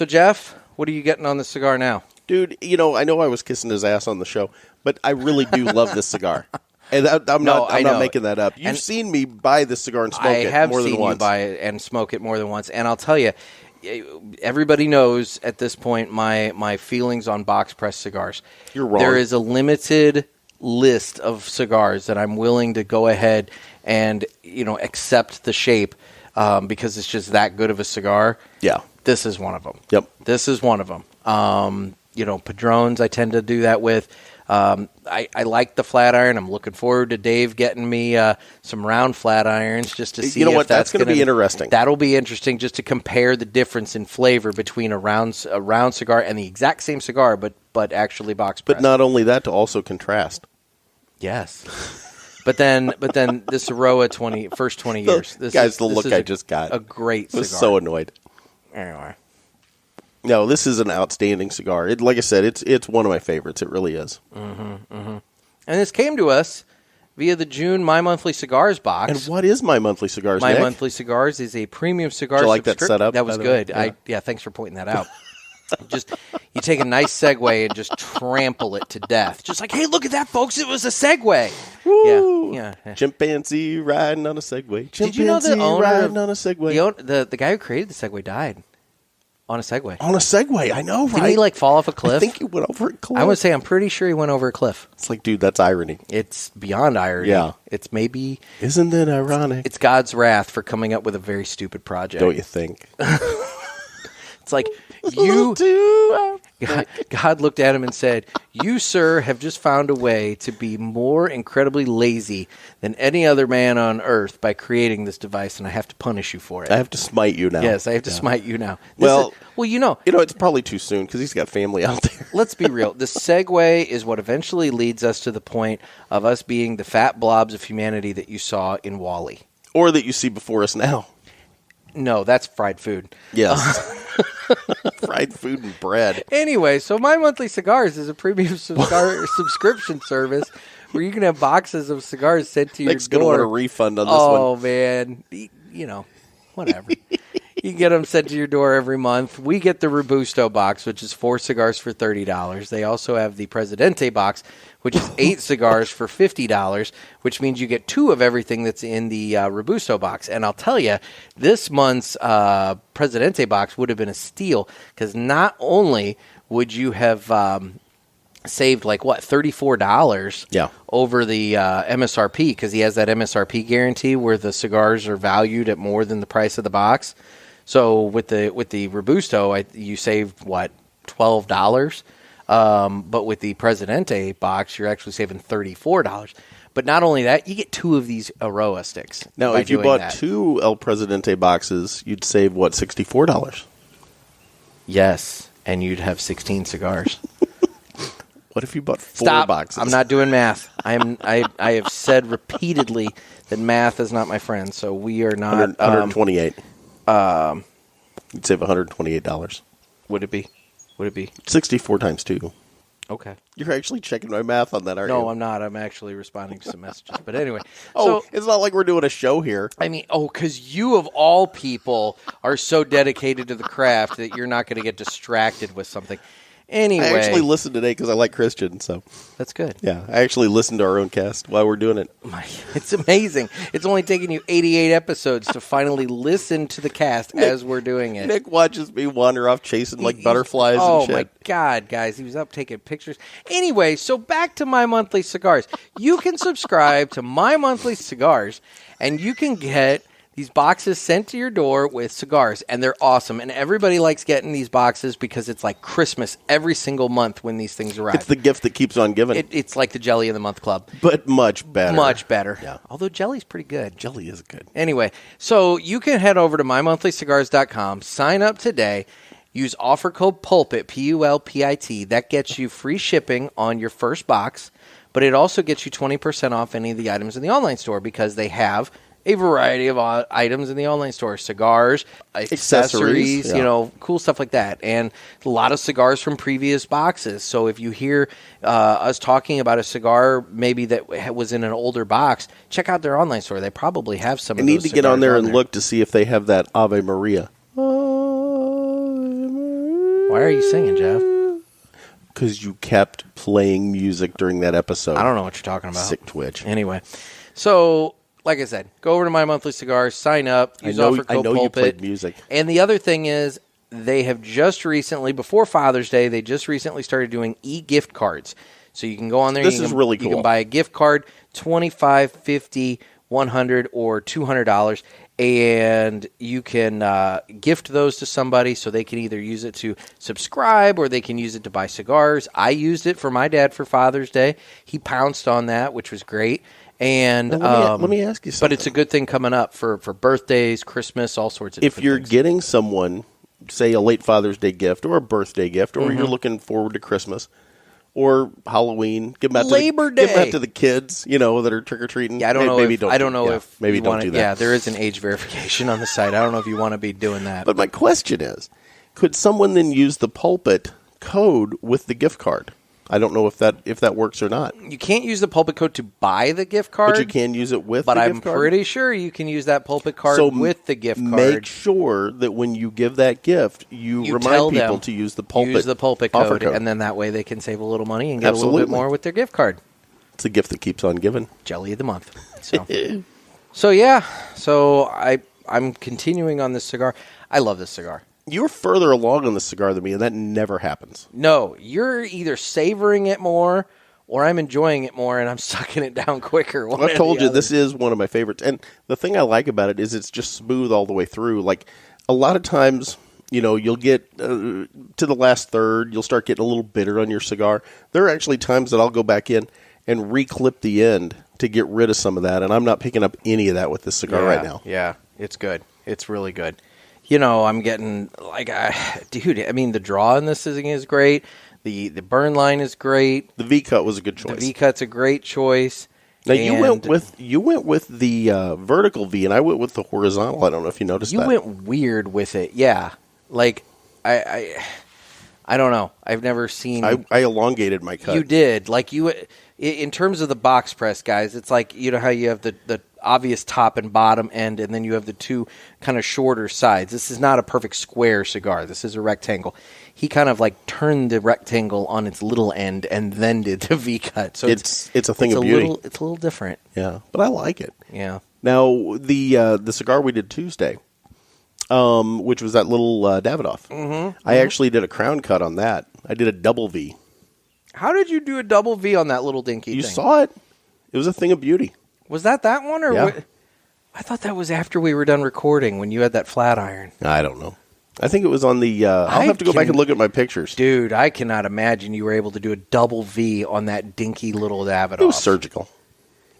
Jeff, what are you getting on the cigar now? Dude, I know I was kissing his ass on the show, but I really do love this cigar. And I'm not making that up. You've seen me buy this cigar and smoke it more than once. I have seen you buy it and smoke it more than once. And I'll tell you, everybody knows at this point my feelings on box press cigars. You're wrong. There is a limited list of cigars that I'm willing to go ahead and accept the shape because it's just that good of a cigar. Yeah. This is one of them. Yep. This is one of them. Padrones I tend to do that with. I like the flat iron. I'm looking forward to Dave getting me some round flat irons just to see if that's going to be interesting. That'll be interesting just to compare the difference in flavor between a round cigar and the exact same cigar, but actually box pressed. But not only that, to also contrast. Yes. But then this Eiroa first 20 years. The look I just got. A great cigar. I was so annoyed. Anyway. No, this is an outstanding cigar. Like I said, it's one of my favorites. It really is. And this came to us via the June My Monthly Cigars box. And what is My Monthly Cigars, My Nick? Monthly Cigars is a premium cigar. Did you like that setup? That was good. Yeah. Thanks for pointing that out. You take a nice Segway and just trample it to death. Just like, hey, look at that, folks. It was a Segway. Woo! Yeah. Chimpanzee riding on a Segway. Did you know the owner riding on a Segway? The guy who created the Segway died on a Segway. On a Segway, I know, right? Didn't he fall off a cliff? I think he went over a cliff. I would say I'm pretty sure he went over a cliff. It's like, dude, that's irony. It's beyond irony. Yeah. It's maybe... Isn't it ironic? It's God's wrath for coming up with a very stupid project. Don't you think? It's like, God looked at him and said, you, sir, have just found a way to be more incredibly lazy than any other man on earth by creating this device, and I have to punish you for it. I have to smite you now. Yes, I have to smite you now. It's probably too soon because he's got family out there. Let's be real. The Segway is what eventually leads us to the point of us being the fat blobs of humanity that you saw in WALL-E. Or that you see before us now. No, that's fried food. Yes. Fried food and bread. Anyway, so My Monthly Cigars is a premium cigar subscription service where you can have boxes of cigars sent to your Nick's door. going to want a refund on this one. Oh, man. Whatever. You get them sent to your door every month. We get the Robusto box, which is 4 cigars for $30. They also have the Presidente box, which is 8 cigars for $50, which means you get 2 of everything that's in the Robusto box. And I'll tell you, this month's Presidente box would have been a steal because not only would you have saved $34 over the MSRP because he has that MSRP guarantee where the cigars are valued at more than the price of the box. So with the Robusto, you saved $12, but with the Presidente box, you're actually saving $34. But not only that, you get 2 of these Eiroa sticks. Now, if you bought 2 El Presidente boxes, you'd save $64? Yes, and you'd have 16 cigars. What if you bought 4 boxes? I'm not doing math. I have said repeatedly that math is not my friend, so we are not 128. You'd save $128. Would it be? 64 times 2. Okay. You're actually checking my math on that, aren't you? No, I'm not. I'm actually responding to some messages. But anyway. It's not like we're doing a show here. I mean, because you of all people are so dedicated to the craft that you're not going to get distracted with something. Anyway. I actually listened today because I like Christian, so. That's good. Yeah, I actually listened to our own cast while we're doing it. It's amazing. It's only taken you 88 episodes to finally listen to the cast as we're doing it. Nick watches me wander off chasing butterflies and shit. Oh, my God, guys. He was up taking pictures. Anyway, so back to My Monthly Cigars. You can subscribe to My Monthly Cigars, and you can get these boxes sent to your door with cigars, and they're awesome. And everybody likes getting these boxes because it's like Christmas every single month when these things arrive. It's the gift that keeps on giving. It's like the Jelly of the Month Club. But much better. Much better. Yeah. Although jelly's pretty good. Jelly is good. Anyway, so you can head over to mymonthlycigars.com, sign up today, use offer code PULPIT, PULPIT. That gets you free shipping on your first box, but it also gets you 20% off any of the items in the online store because they have a variety of items in the online store. Cigars, accessories, cool stuff like that. And a lot of cigars from previous boxes. So if you hear us talking about a cigar maybe that was in an older box, check out their online store. They probably have some of those cigars. You need to get on there and look to see if they have that Ave Maria. Why are you singing, Jeff? Because you kept playing music during that episode. I don't know what you're talking about. Sick twitch. Anyway, so like I said, go over to My Monthly Cigars, sign up, use offer code PULPIT. You played music. And the other thing is, they have just recently, before Father's Day, they just recently started doing e-gift cards. So you can go on there. This is really cool. You can buy a gift card, $25, $50, $100, or $200, and you can gift those to somebody so they can either use it to subscribe or they can use it to buy cigars. I used it for my dad for Father's Day. He pounced on that, which was great. And let me ask you something. But it's a good thing coming up for birthdays, Christmas, all sorts of different things. If you're getting someone, say, a late Father's Day gift or a birthday gift, or you're looking forward to Christmas, Or Halloween. Give them out Labor Give them Day. out to the kids, you know, that are trick-or-treating. Yeah, I don't know maybe if don't I don't know if maybe you don't wanna, do that. Yeah, there is an age verification on the site. I don't know if you want to be doing that. But my question is, could someone then use the Pulpit code with the gift card? I don't know if that works or not. You can't use the Pulpit code to buy the gift card. But you can use it with But the I'm gift card? pretty sure you can use that Pulpit card So with the gift card. Make sure that when you give that gift, you tell remind them, people to use the Pulpit code, offer code. and then that way they can save a little money and get a Absolutely. little bit more with their gift card. It's a gift that keeps on giving. Jelly of the month. So yeah. So I'm continuing on this cigar. I love this cigar. You're further along on the cigar than me, and that never happens. No, you're either savoring it more or I'm enjoying it more and I'm sucking it down quicker. I've told you, this is one of my favorites. And the thing I like about it is it's just smooth all the way through. Like, a lot of times, you know, you'll get to the last third, you'll start getting a little bitter on your cigar. There are actually times that I'll go back in and re-clip the end to get rid of some of that, and I'm not picking up any of that with this cigar right now. Yeah, it's good. It's really good. You know, I'm getting, like, dude, I mean, the draw in this is great. The burn line is great. The V-cut was a good choice. The V-cut's a great choice. Now, you went with the vertical V, and I went with the horizontal. I don't know if you noticed that. You went weird with it, yeah. Like, I don't know. I've never seen... I elongated my cut. You did. Like, in terms of the box press, guys, it's like, you know how you have the obvious top and bottom end, and then you have the two kind of shorter sides. This is not a perfect square cigar. This is a rectangle. He kind of like turned the rectangle on its little end and then did the V-cut. So it's a thing of beauty. It's a little different. Yeah, but I like it. Yeah. Now, the cigar we did Tuesday, which was that little Davidoff, I actually did a crown cut on that. I did a double V. How did you do a double V on that little dinky You thing? saw it. It was a thing of beauty. Was that one? Or Yeah. what? I thought that was after we were done recording when you had that flat iron. I don't know. I think it was on the... I'll have to go back and look at my pictures. Dude, I cannot imagine you were able to do a double V on that dinky little Davidoff. It was surgical.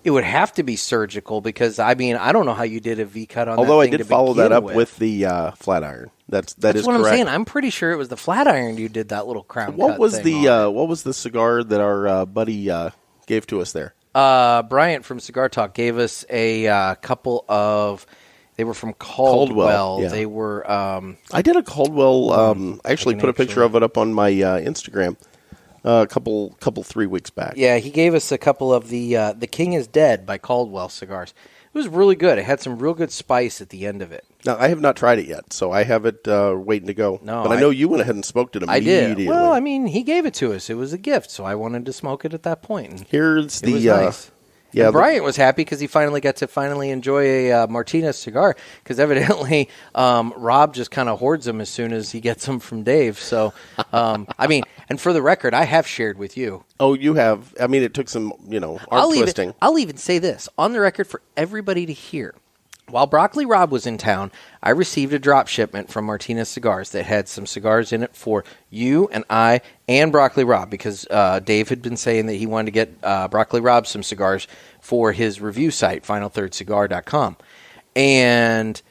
It would have to be surgical because, I mean, I don't know how you did a V cut on Although that I thing did to follow that begin up with the flat iron. That's what correct. I'm saying. I'm pretty sure it was the flat iron you did that little crown cut What was the cigar that our buddy gave to us there? Bryant from Cigar Talk gave us a couple of... They were from Caldwell. Yeah. They were... I did a Caldwell... I actually put a picture of it up on my Instagram a couple 3 weeks back. Yeah, he gave us a couple of the King is Dead by Caldwell cigars. It was really good. It had some real good spice at the end of it. Now, I have not tried it yet, so I have it waiting to go. No, but I know you went ahead and smoked it I immediately. did. Well, I mean, he gave it to us. It was a gift, so I wanted to smoke it at that point. And Here's it the... was nice. Yeah, and Bryant was happy because he finally got to enjoy a Martinez cigar because evidently Rob just kind of hoards them as soon as he gets them from Dave. So, I mean, and for the record, I have shared with you. Oh, you have. I mean, it took some, arm twisting. I'll even say this on the record for everybody to hear. While Broccoli Rob was in town, I received a drop shipment from Martinez Cigars that had some cigars in it for you and I and Broccoli Rob because Dave had been saying that he wanted to get Broccoli Rob some cigars for his review site, finalthirdcigar.com. And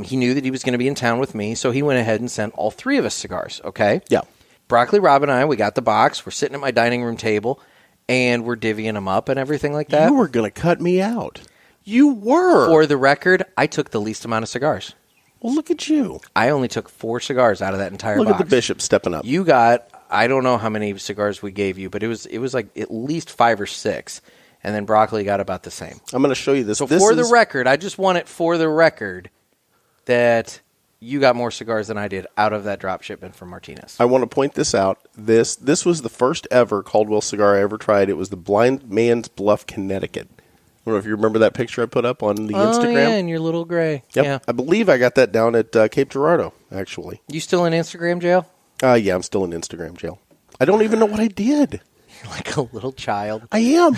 he knew that he was going to be in town with me, so he went ahead and sent all three of us cigars, okay? Yeah. Broccoli Rob and I, we got the box. We're sitting at my dining room table, and we're divvying them up and everything like that. You were going to cut me out. You were. For the record, I took the least amount of cigars. Well, look at you. I only took 4 cigars out of that entire Look box. at the bishop stepping up. You got, I don't know how many cigars we gave you, but it was like at least 5 or 6. And then Broccoli got about the same. I'm going to show you this. So for the record, I just want it for the record that you got more cigars than I did out of that drop shipment from Martinez. I want to point this out. This was the first ever Caldwell cigar I ever tried. It was the Blind Man's Bluff, Connecticut. I don't know if you remember that picture I put up on the Instagram. Oh, yeah, and your little gray. Yep. Yeah. I believe I got that down at Cape Girardeau, actually. You still in Instagram jail? Yeah, I'm still in Instagram jail. I don't even know what I did. You're like a little child. I am.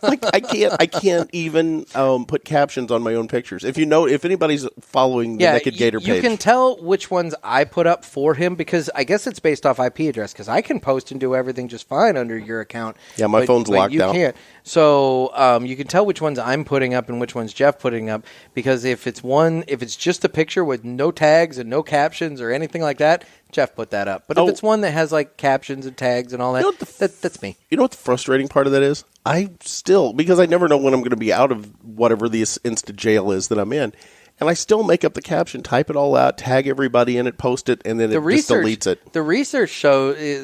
Like I can't even put captions on my own pictures. If anybody's following the Naked Gator page, you can tell which ones I put up for him because I guess it's based off IP address. Because I can post and do everything just fine under your account. Yeah, my phone's locked out. You can't. So you can tell which ones I'm putting up and which ones Jeff putting up. Because if it's just a picture with no tags and no captions or anything like that, Jeff put that up. But if it's one that has like captions and tags and all that, that's me. You know what the frustrating part of that is? I still, because I never know when I'm going to be out of whatever the instant jail is that I'm in, and I still make up the caption, type it all out, tag everybody in it, post it, and then just deletes it. The research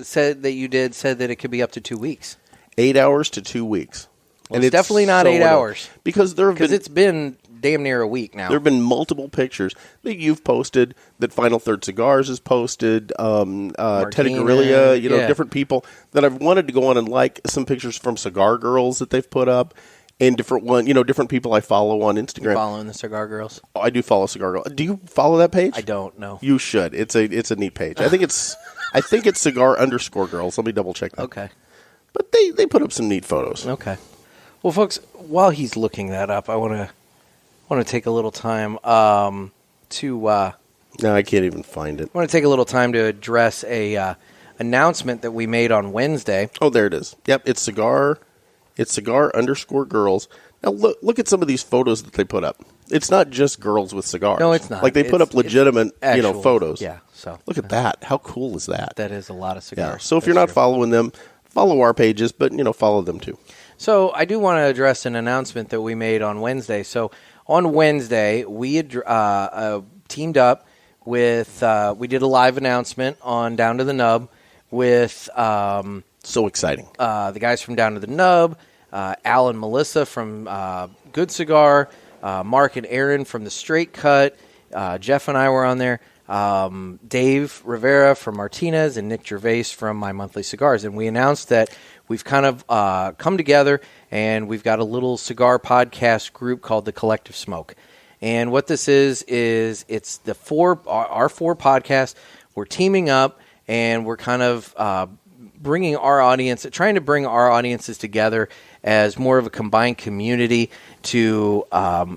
said that it could be up to 2 weeks. 8 hours to 2 weeks. Well, and it's definitely not 8 hours. Because it's been damn near a week now. There have been multiple pictures that you've posted, that Final Third Cigars has posted, Teddy Guerrilla, different people that I've wanted to go on and like some pictures from Cigar Girls that they've put up, and different people I follow on Instagram. You're following the Cigar Girls? Oh, I do follow Cigar Girls. Do you follow that page? I don't know. You should. It's a neat page. I think it's Cigar_Girls. Let me double check that. Okay. But they put up some neat photos. Okay. Well, folks, while he's looking that up, I want to take a little time to. No, I can't even find it. I want to take a little time to address a announcement that we made on Wednesday. Oh, there it is. Yep, it's Cigar. It's Cigar_Girls. Now look at some of these photos that they put up. It's not just girls with cigars. No, it's not. Like they put up legitimate, actual, photos. Yeah. So look at that. How cool is that? That is a lot of cigars. Yeah. So if you're not following them, follow our pages, but follow them too. So I do want to address an announcement that we made on Wednesday. So on Wednesday, we had teamed up with, we did a live announcement on Down to the Nub with so exciting. The guys from Down to the Nub, Al and Melissa from Good Cigar, Mark and Aaron from The Straight Cut, Jeff and I were on there, Dave Rivera from Martinez, and Nick Gervais from My Monthly Cigars. And we announced that we've kind of come together, and we've got a little cigar podcast group called The Collective Smoke. And what this is it's our four podcasts. We're teaming up, and we're kind of trying to bring our audiences together as more of a combined community to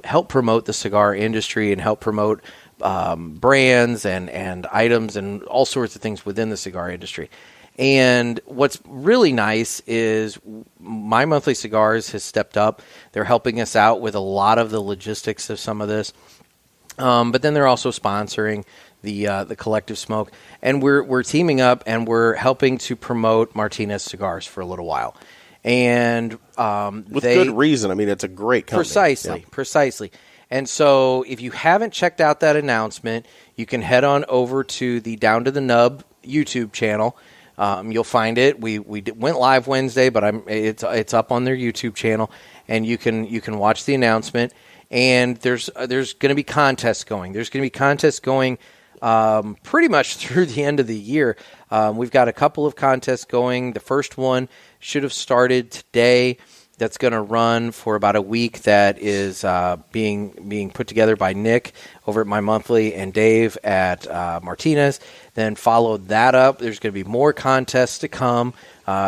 help promote the cigar industry and help promote brands and items and all sorts of things within the cigar industry. And what's really nice is My Monthly Cigars has stepped up. They're helping us out with a lot of the logistics of some of this. But then they're also sponsoring the Collective Smoke. And we're teaming up, and we're helping to promote Martinez Cigars for a little while. And with good reason. I mean, it's a great company. Precisely. And so if you haven't checked out that announcement, you can head on over to the Down to the Nub YouTube channel. You'll find it. We went live Wednesday, but it's up on their YouTube channel, and you can watch the announcement. And there's going to be contests going. There's going to be contests going pretty much through the end of the year. We've got a couple of contests going. The first one should have started today. That's going to run for about a week. That is being put together by Nick over at My Monthly and Dave at Martinez. Then follow that up. There's going to be more contests to come.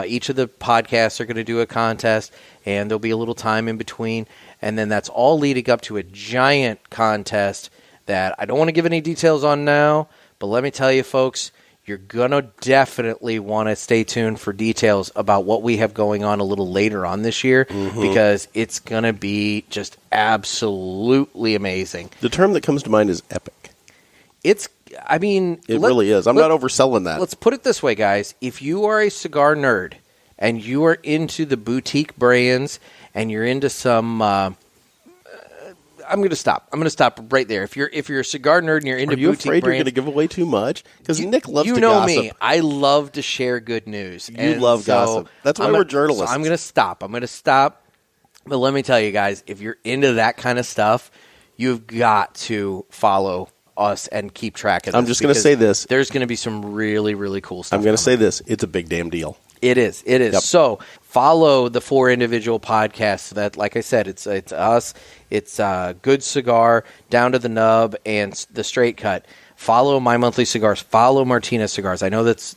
Each of the podcasts are going to do a contest, and there'll be a little time in between. And then that's all leading up to a giant contest that I don't want to give any details on now, but let me tell you, folks, you're going to definitely want to stay tuned for details about what we have going on a little later on this year, because it's going to be just absolutely amazing. The term that comes to mind is epic. It really is. I'm not overselling that. Let's put it this way, guys. If you are a cigar nerd and you are into the boutique brands and you're into some... I'm going to stop. I'm going to stop right there. If you're a cigar nerd and you're into boutique brands... Are you afraid you're going to give away too much? Because Nick loves to gossip. You know me. I love to share good news. You love gossip. That's why we're journalists. So I'm going to stop. But let me tell you guys, if you're into that kind of stuff, you've got to follow us and keep track of this. I'm just going to say this. There's going to be some really, really cool stuff. I'm going to say this. It's a big damn deal. It is. Yep. So follow the 4 individual podcasts that, like I said, it's us. It's Good Cigar, Down to the Nub, and The Straight Cut. Follow My Monthly Cigars. Follow Martinez Cigars. I know that's,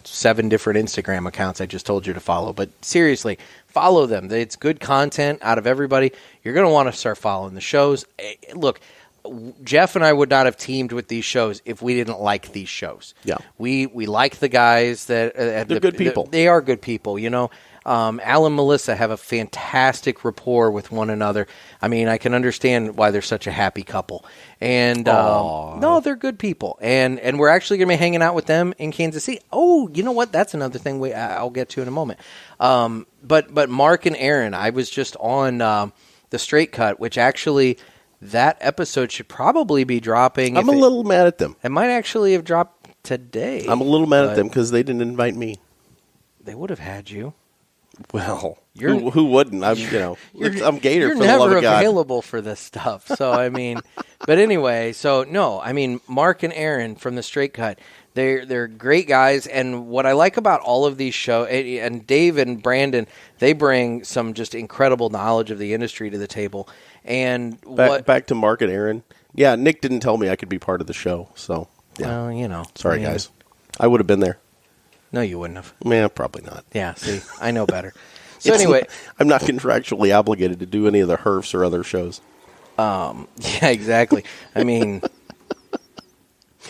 7 different Instagram accounts I just told you to follow. But seriously, follow them. It's good content out of everybody. You're going to want to start following the shows. Look, Jeff and I would not have teamed with these shows if we didn't like these shows. Yeah. We like the guys that... They're good people. They are good people, Al and Melissa have a fantastic rapport with one another. I mean, I can understand why they're such a happy couple. And no, they're good people. And we're actually going to be hanging out with them in Kansas City. Oh, you know what? That's another thing I'll get to in a moment. But Mark and Aaron, I was just on the Straight Cut, which actually... That episode should probably be dropping. I'm a little mad at them. It might actually have dropped today. I'm a little mad at them because they didn't invite me. They would have had you. Well, who wouldn't? I'm Gator you're for the love of God. You're never available for this stuff. So, I mean, but anyway, Mark and Aaron from the Straight Cut, they're great guys. And what I like about all of these shows, and Dave and Brandon, they bring some just incredible knowledge of the industry to the table. And back to Mark and Aaron. Yeah, Nick didn't tell me I could be part of the show. So, yeah. Well, sorry, guys. I would have been there. No, you wouldn't have. Yeah, probably not. Yeah, see, I know better. So anyway, I'm not contractually obligated to do any of the HERFs or other shows. Yeah, exactly. I mean,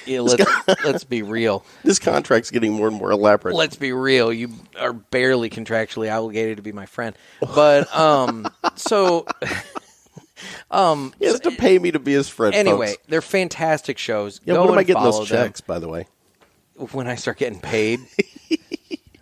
let's be real. This contract's getting more and more elaborate. Let's be real. You are barely contractually obligated to be my friend. But so he has to pay me to be his friend. Anyway, folks. they're fantastic shows. Yeah, Go when am I and getting follow those checks, by the way? When I start getting paid.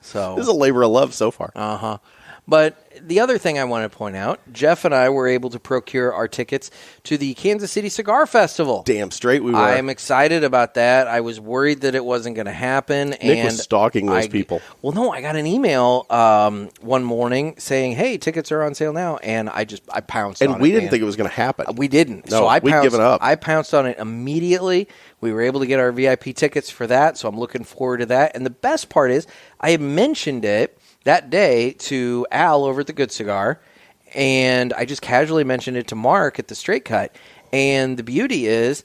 So this is a labor of love so far. But the other thing I want to point out, Jeff and I were able to procure our tickets to the Kansas City Cigar Festival. Damn straight we were. I'm excited about that. I was worried that it wasn't going to happen. Nick was stalking those people. Well, no, I got an email one morning saying, hey, tickets are on sale now. And I pounced on it. And we didn't think it was going to happen. We didn't. No, so we'd given up. I pounced on it immediately. We were able to get our VIP tickets for that, so I'm looking forward to that. And the best part is I had mentioned it that day to Al over at the Good Cigar, and I just casually mentioned it to Mark at the Straight Cut. And the beauty is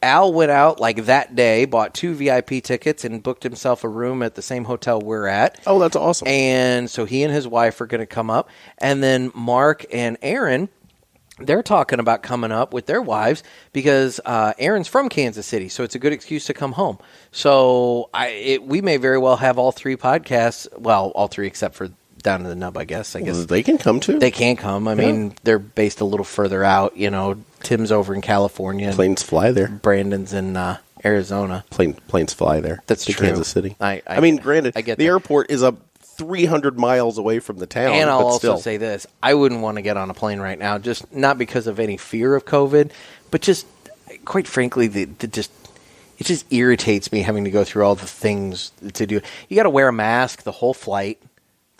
Al went out like that day, bought 2 VIP tickets, and booked himself a room at the same hotel we're at. Oh, that's awesome. And so he and his wife are going to come up. And then Mark and Aaron, they're talking about coming up with their wives because Aaron's from Kansas City, so it's a good excuse to come home. So we may very well have all 3 podcasts, well, all 3 except for Down to the Nub, I guess. Well, they can come too. They can come. I mean, they're based a little further out. Tim's over in California. Planes fly there. Brandon's in Arizona. Planes fly there. That's to true. Kansas City. I mean, granted, I get the that. airport is up 300 miles away from the town. And I'll but also still. say this. I wouldn't want to get on a plane right now, just not because of any fear of COVID, but just, quite frankly, it just irritates me having to go through all the things to do. You got to wear a mask the whole flight.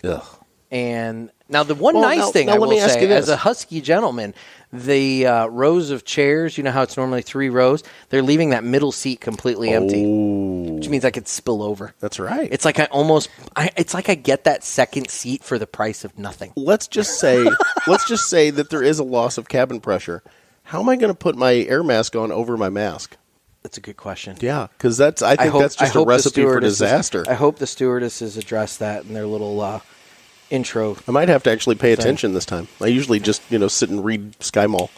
Ugh. And now the one nice thing I will say, as a husky gentleman, the rows of chairs, you know how it's normally 3 rows, they're leaving that middle seat completely empty, which means I could spill over. That's right. It's like I get that second seat for the price of nothing. Let's just say that there is a loss of cabin pressure. How am I going to put my air mask on over my mask? That's a good question. Yeah, because I think that's just a recipe for disaster. I hope the stewardesses address that in their little intro. I might have to actually pay attention this time. I usually just sit and read Sky Mall.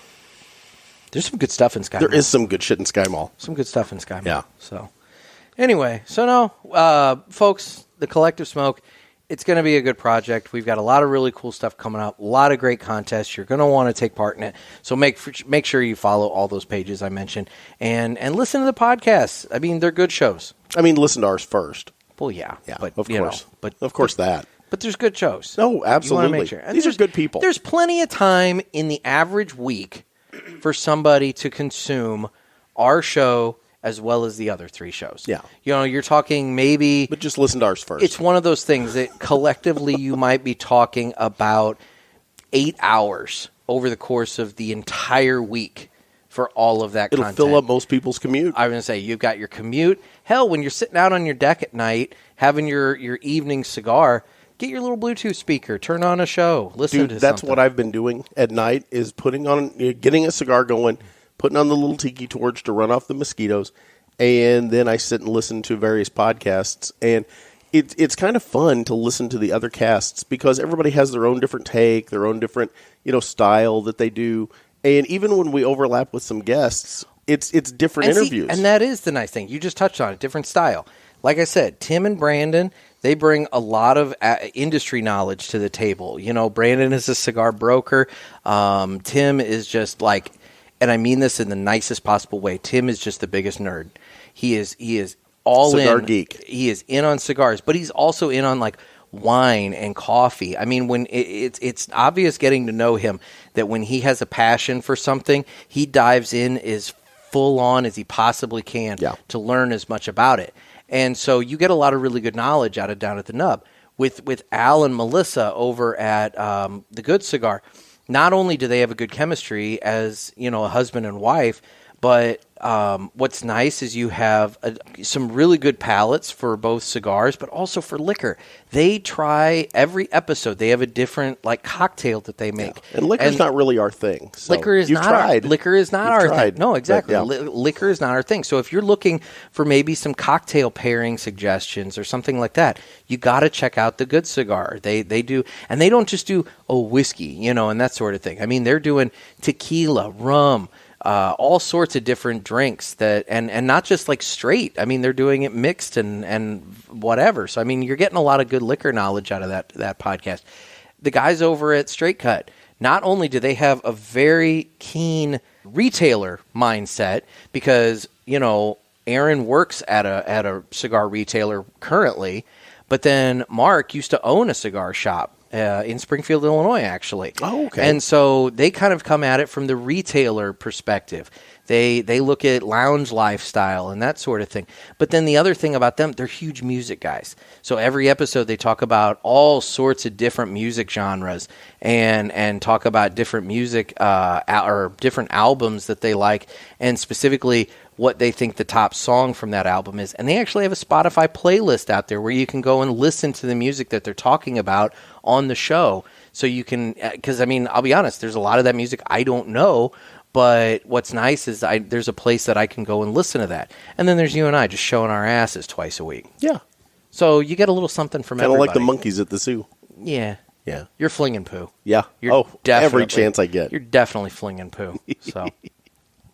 There's some good stuff in Sky Mall. There is some good shit in Sky Mall. Some good stuff in Sky Mall. Yeah. So anyway, folks, the Collective Smoke, it's going to be a good project. We've got a lot of really cool stuff coming up, a lot of great contests. You're going to want to take part in it. So make sure you follow all those pages I mentioned and listen to the podcasts. I mean, they're good shows. I mean, listen to ours first. Well, yeah. But, of course. Of course that. But there's good shows. No, absolutely. Make sure. These are good people. There's plenty of time in the average week for somebody to consume our show as well as the other 3 shows. Yeah. You're talking maybe... But just listen to ours first. It's one of those things that collectively you might be talking about 8 hours over the course of the entire week for all of that content. It'll fill up most people's commute. I was going to say, you've got your commute. Hell, when you're sitting out on your deck at night, having your evening cigar... Get your little Bluetooth speaker. Turn on a show. Listen to something. That's what I've been doing at night is getting a cigar going, putting on the little tiki torch to run off the mosquitoes, and then I sit and listen to various podcasts, and it's kind of fun to listen to the other casts because everybody has their own different take, their own different style that they do, and even when we overlap with some guests, it's different interviews. And that is the nice thing. You just touched on it, different style. Like I said, Tim and Brandon, they bring a lot of industry knowledge to the table. Brandon is a cigar broker. Tim is just like, and I mean this in the nicest possible way, Tim is just the biggest nerd. He is all cigar in. geek. He is in on cigars, but he's also in on like wine and coffee. I mean, when it's obvious getting to know him that when he has a passion for something, he dives in as full on as he possibly can to learn as much about it. And so you get a lot of really good knowledge out of Down at the Nub. With Al and Melissa over at The Good Cigar, not only do they have a good chemistry as, a husband and wife, but what's nice is you have some really good palates for both cigars, but also for liquor. They try every episode. They have a different cocktail that they make. Yeah. And liquor's not really our thing. So liquor is not our thing. No, exactly. But, liquor is not our thing. So if you're looking for maybe some cocktail pairing suggestions or something like that, you got to check out The Good Cigar. They do, and they don't just do whiskey, and that sort of thing. I mean, they're doing tequila, rum, all sorts of different drinks that, and not just like straight. I mean, they're doing it mixed and whatever. So, I mean, you're getting a lot of good liquor knowledge out of that podcast. The guys over at Straight Cut, not only do they have a very keen retailer mindset because, Aaron works at a cigar retailer currently, but then Mark used to own a cigar shop in Springfield, Illinois, actually. Oh, okay. And so they kind of come at it from the retailer perspective. They look at lounge lifestyle and that sort of thing. But then the other thing about them, they're huge music guys. So every episode they talk about all sorts of different music genres and talk about different music or different albums that they like, and specifically what they think the top song from that album is. And they actually have a Spotify playlist out there where you can go and listen to the music that they're talking about on the show. So you can, because I mean, I'll be honest, there's a lot of that music I don't know, but what's nice is there's a place that I can go and listen to that. And then there's you and I just showing our asses twice a week. Yeah. So you get a little something from everybody. Kind of like the monkeys at the zoo. Yeah. Yeah. You're flinging poo. Yeah. Every chance I get. You're definitely flinging poo. So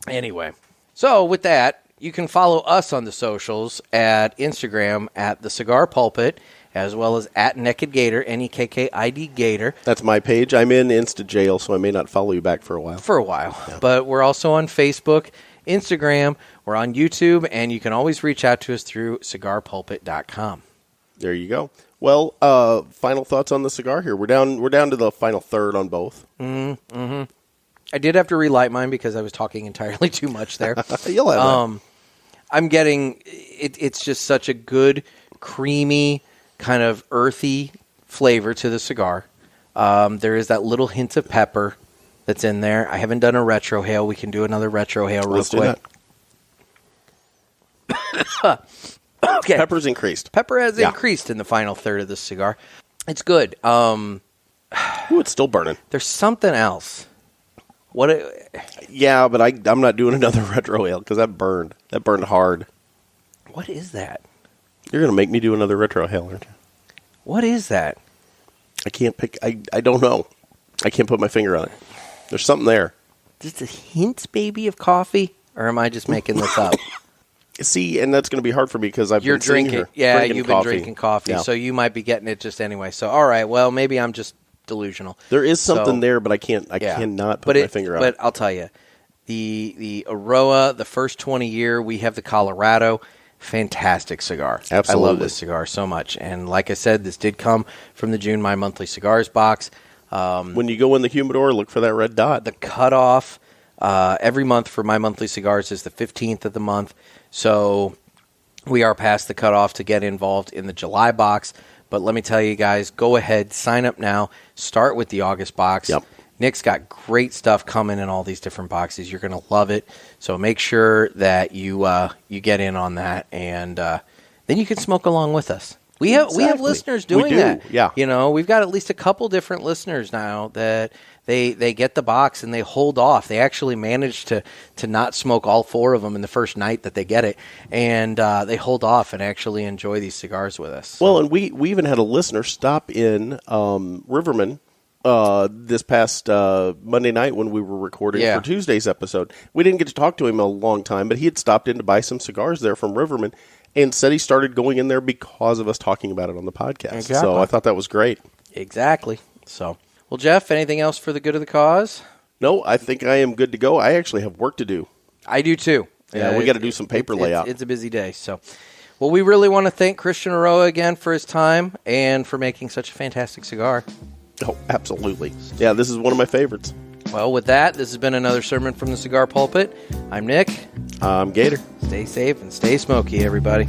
anyway. So with that, you can follow us on the socials at Instagram at The Cigar Pulpit, as well as at Naked Gator, Nekkid Gator. That's my page. I'm in Insta jail, so I may not follow you back for a while. Yeah. But we're also on Facebook, Instagram, we're on YouTube, and you can always reach out to us through cigarpulpit.com. There you go. Well, final thoughts on the cigar here. We're down to the final third on both. Mm-hmm. I did have to relight mine because I was talking entirely too much there. You'll have that. I'm getting it's just such a good, creamy, kind of earthy flavor to the cigar. There is that little hint of pepper that's in there. I haven't done a retrohale. We can do another retrohale real quick. Okay. Pepper's increased. Pepper has increased in the final third of this cigar. It's good. Ooh, it's still burning. There's something else. Yeah, but I'm not doing another retrohale because that burned. That burned hard. What is that? You're going to make me do another retrohale, aren't you? What is that? I can't pick. I don't know. I can't put my finger on it. There's something there. Just a hint, maybe, of coffee? Or am I just making this up? See, and that's going to be hard for me because You're been drinking. Here, yeah, drinking you've coffee. been drinking coffee, Yeah. so you might be getting it just anyway. So, all right, well, maybe I'm just delusional. There is something there, but I cannot put my finger on it. But I'll tell you, the Eiroa, the first 20 year, we have the Colorado. Fantastic cigar. Absolutely. I love this cigar so much. And like I said, this did come from the June My Monthly Cigars box. When you go in the humidor, look for that red dot. The cutoff every month for My Monthly Cigars is the 15th of the month. So we are past the cutoff to get involved in the July box. But let me tell you guys, go ahead, sign up now. Start with the August box. Yep. Nick's got great stuff coming in all these different boxes. You're going to love it. So make sure that you get in on that, and then you can smoke along with us. We have Exactly. listeners doing We do, that. yeah. You know, we've got at least a couple different listeners now that they get the box and they hold off. They actually manage to not smoke all 4 of them in the first night that they get it, and they hold off and actually enjoy these cigars with us. Well, and we even had a listener stop in Riverman this past Monday night when we were recording for Tuesday's episode. We didn't get to talk to him a long time, but he had stopped in to buy some cigars there from Riverman and said he started going in there because of us talking about it on the podcast. Exactly. So I thought that was great. Exactly. So, well, Jeff, anything else for the good of the cause? No, I think I am good to go. I actually have work to do. I do too. Yeah, we got to do some paper layout. It's a busy day. So, well, we really want to thank Christian Eiroa again for his time and for making such a fantastic cigar. Oh, absolutely. Yeah, this is one of my favorites. Well, with that, this has been another sermon from the Cigar Pulpit. I'm Nick. I'm Gator. Stay safe and stay smoky, everybody.